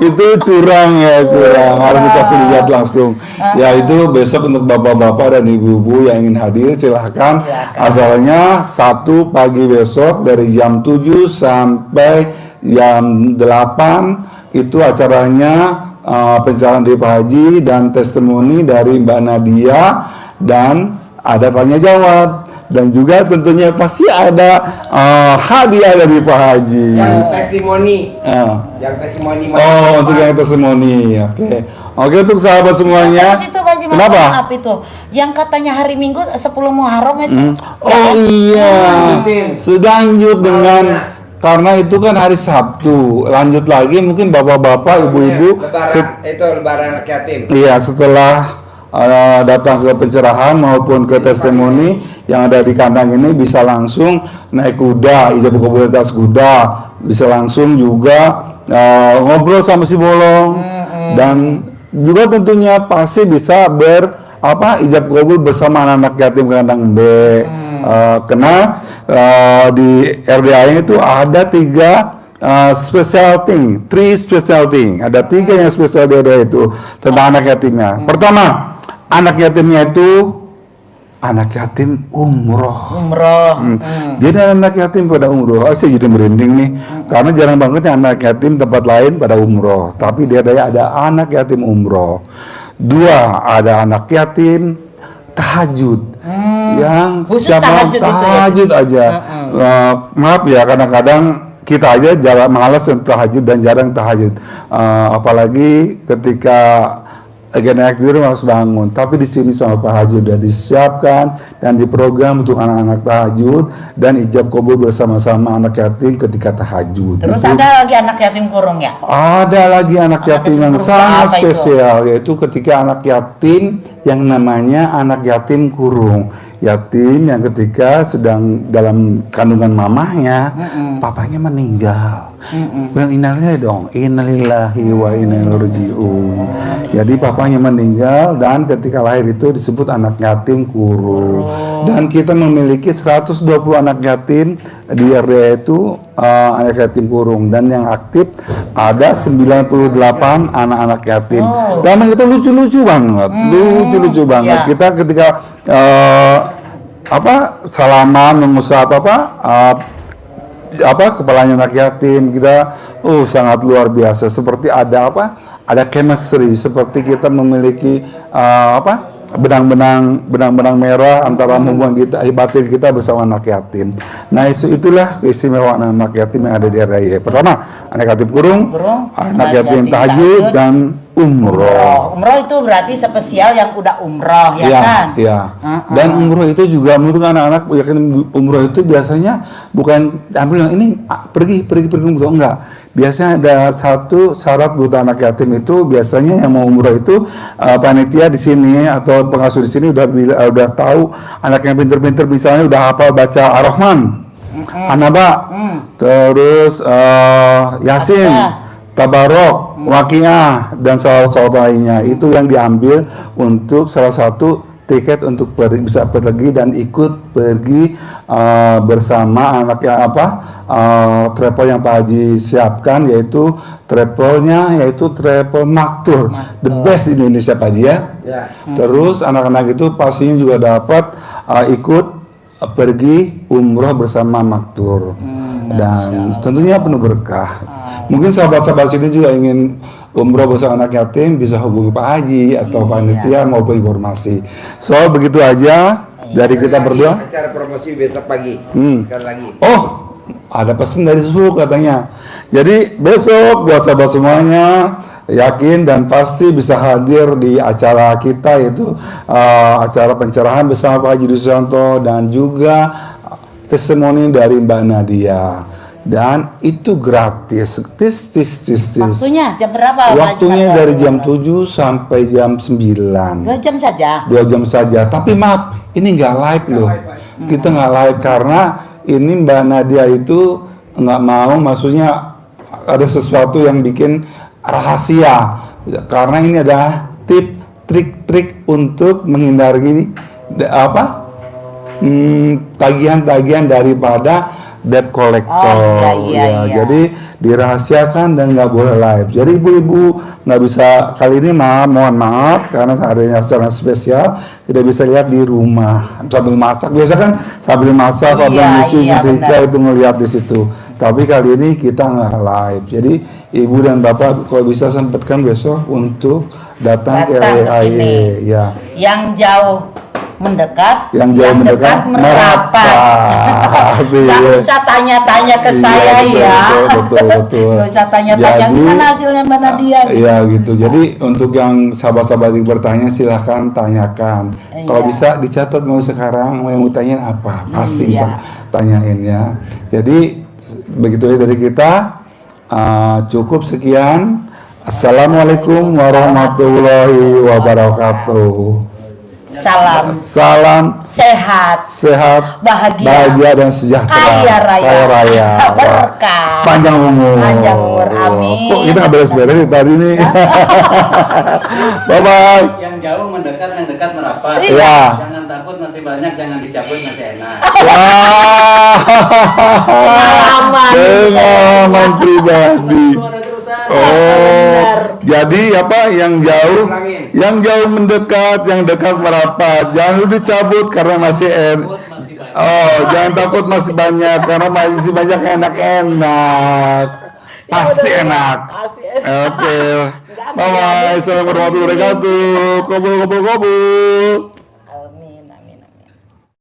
Itu curang ya, curang. Harus dikasih lihat langsung. Ya itu besok untuk bapak-bapak dan ibu-ibu yang ingin hadir silahkan. Asalnya 1 pagi besok dari jam 7 sampai jam 8 itu acaranya pencerahan dari Pak Haji dan testimoni dari Mbak Nadia dan ada tanya jawab. Dan juga tentunya pasti ada hadiah dari Pak Haji. Yang testimoni. Yang testimoni. Untuk yang testimoni. Oke, untuk sahabat semuanya. Itu Pak Haji, kenapa? Maaf itu. Yang katanya hari Minggu 10 Muharram itu. Iya. Selanjut dengan karena itu kan hari Sabtu. Lanjut lagi mungkin bapak-bapak, ibu-ibu. Itu lebaran anak yatim. Iya, setelah datang ke pencerahan maupun ke testimoni yang ada di kandang ini bisa langsung naik kuda, ijab kabul atas kuda, bisa langsung juga ngobrol sama si bolong dan juga tentunya pasti bisa ijab kabul bersama anak-anak yatim kandang B. Karena di RDA itu ada 3 special thing, 3 special thing. Ada 3 yang spesial di RDA itu tentang anak yatimnya. Pertama, anak yatimnya itu anak yatim umroh. Jadi anak yatim pada umroh. Saya jadi merinding nih, karena jarang banget yang anak yatim tempat lain pada umroh. Tapi di ada anak yatim umroh. 2, ada anak yatim tahajud. Yang khusus siapa tahajud aja. Maaf ya, kadang-kadang kita aja jarang malas untuk tahajud dan jarang tahajud. Apalagi ketika lagi naik tidur harus bangun, tapi di sini sama Pak Haji sudah disiapkan dan diprogram untuk anak-anak tahajud dan ijab kabul bersama-sama anak yatim ketika tahajud. Terus itu, ada lagi anak yatim kurung ya? Ada lagi anak yatim yang sangat spesial, yaitu ketika anak yatim yang namanya anak yatim kurung. Yatim yang ketika sedang dalam kandungan mamahnya, papanya meninggal. Bilang innalillahi dong, innalillahi wa inna ilaihi raji'un. Jadi papanya meninggal dan ketika lahir itu disebut anak yatim kurung. Dan kita memiliki 120 anak yatim di RDA itu anak yatim kurung, dan yang aktif ada 98 anak-anak yatim. Dan itu lucu-lucu banget, lucu-lucu banget. Kita ketika salaman mengusap kepalanya anak yatim, kita sangat luar biasa, seperti ada chemistry, seperti kita memiliki benang-benang merah antara hubungan kita, batin kita bersama anak yatim. Nah, itulah keistimewaan anak yatim yang ada di RDA. Pertama, anak yatim kurung, anak yatim tahajud, dan umroh. Umroh itu berarti spesial yang udah umroh ya kan? Iya. Dan umroh itu juga menurut anak-anak, umroh itu biasanya bukan ambil yang ini pergi umroh, enggak. Biasanya ada satu syarat buat anak yatim itu, biasanya yang mau umroh itu panitia di sini atau pengasuh di sini udah tahu anak yang pinter-pinter, misalnya udah hafal baca Ar-Rahman, An-Naba, terus Yasin, Tabarok, Waqiah, dan salawat lainnya. Itu yang diambil untuk salah satu tiket untuk bisa pergi dan ikut pergi bersama anaknya travel yang Pak Haji siapkan, yaitu travelnya yaitu travel Maktur, the best di Indonesia Pak Haji ya. Terus anak-anak itu pastinya juga dapat ikut pergi umroh bersama Maktur dan tentunya penuh berkah. Mungkin sahabat-sahabat sini juga ingin umroh bersama anak yatim, bisa hubungi Pak Haji atau panitia maupun informasi. So begitu aja dari kita berdua. Acara promosi besok pagi. Sekali lagi. Oh, ada pesan dari Susu katanya. Jadi besok buat sahabat semuanya yakin dan pasti bisa hadir di acara kita, yaitu acara pencerahan bersama Pak Haji Dwi Susanto dan juga testimoni dari Mbak Nadia. Dan itu gratis. Waktunya jam berapa? Waktunya dari jam 7 sampai jam 9. 2 jam saja. 2 jam saja. Tapi maaf, ini nggak live loh. Kita nggak live karena ini Mbak Nadia itu nggak mau, maksudnya ada sesuatu yang bikin rahasia. Karena ini adalah trik-trik untuk menghindari tagihan-tagihan daripada debt collector. Jadi dirahasiakan dan nggak boleh live. Jadi ibu-ibu nggak bisa kali ini, mohon maaf karena adanya acara spesial tidak bisa lihat di rumah sambil masak. Biasa kan sambil masak, sambil nyuci setrika itu ngelihat di situ. Tapi kali ini kita nggak live. Jadi ibu dan bapak kalau bisa sempatkan besok untuk datang ke RWAY. Ya. Yang jauh mendekat, yang jauh mendekat merapat. Gak usah tanya-tanya ke saya ya. Betul. Gak usah tanya-tanya gimana hasilnya Mbak Nadia. Iya gitu. Jadi untuk yang sahabat-sahabat yang bertanya silahkan tanyakan. Kalau bisa dicatat mau sekarang mau yang mau tanyain apa, pasti bisa tanyain ya. Jadi begitu dari kita. Cukup sekian. Assalamualaikum warahmatullahi wabarakatuh. Salam sehat, bahagia dan sejahtera, kaya raya, berkah, panjang umur, amin. Kok kita nggak beres-beres tadi nih. Bye bye. Yang jauh mendekat, yang dekat merapat. Iya. Jangan takut masih banyak, jangan dicabut masih enak. Pengalaman pribadi. Oh, jadi apa yang jauh mendekat, yang dekat merapat. Jangan dicabut karena masih jangan takut masih banyak karena masih banyak enak-enak. Pasti enak. Oke. Bye bye. Assalamualaikum warahmatullahi wabarakatuh. Kobul.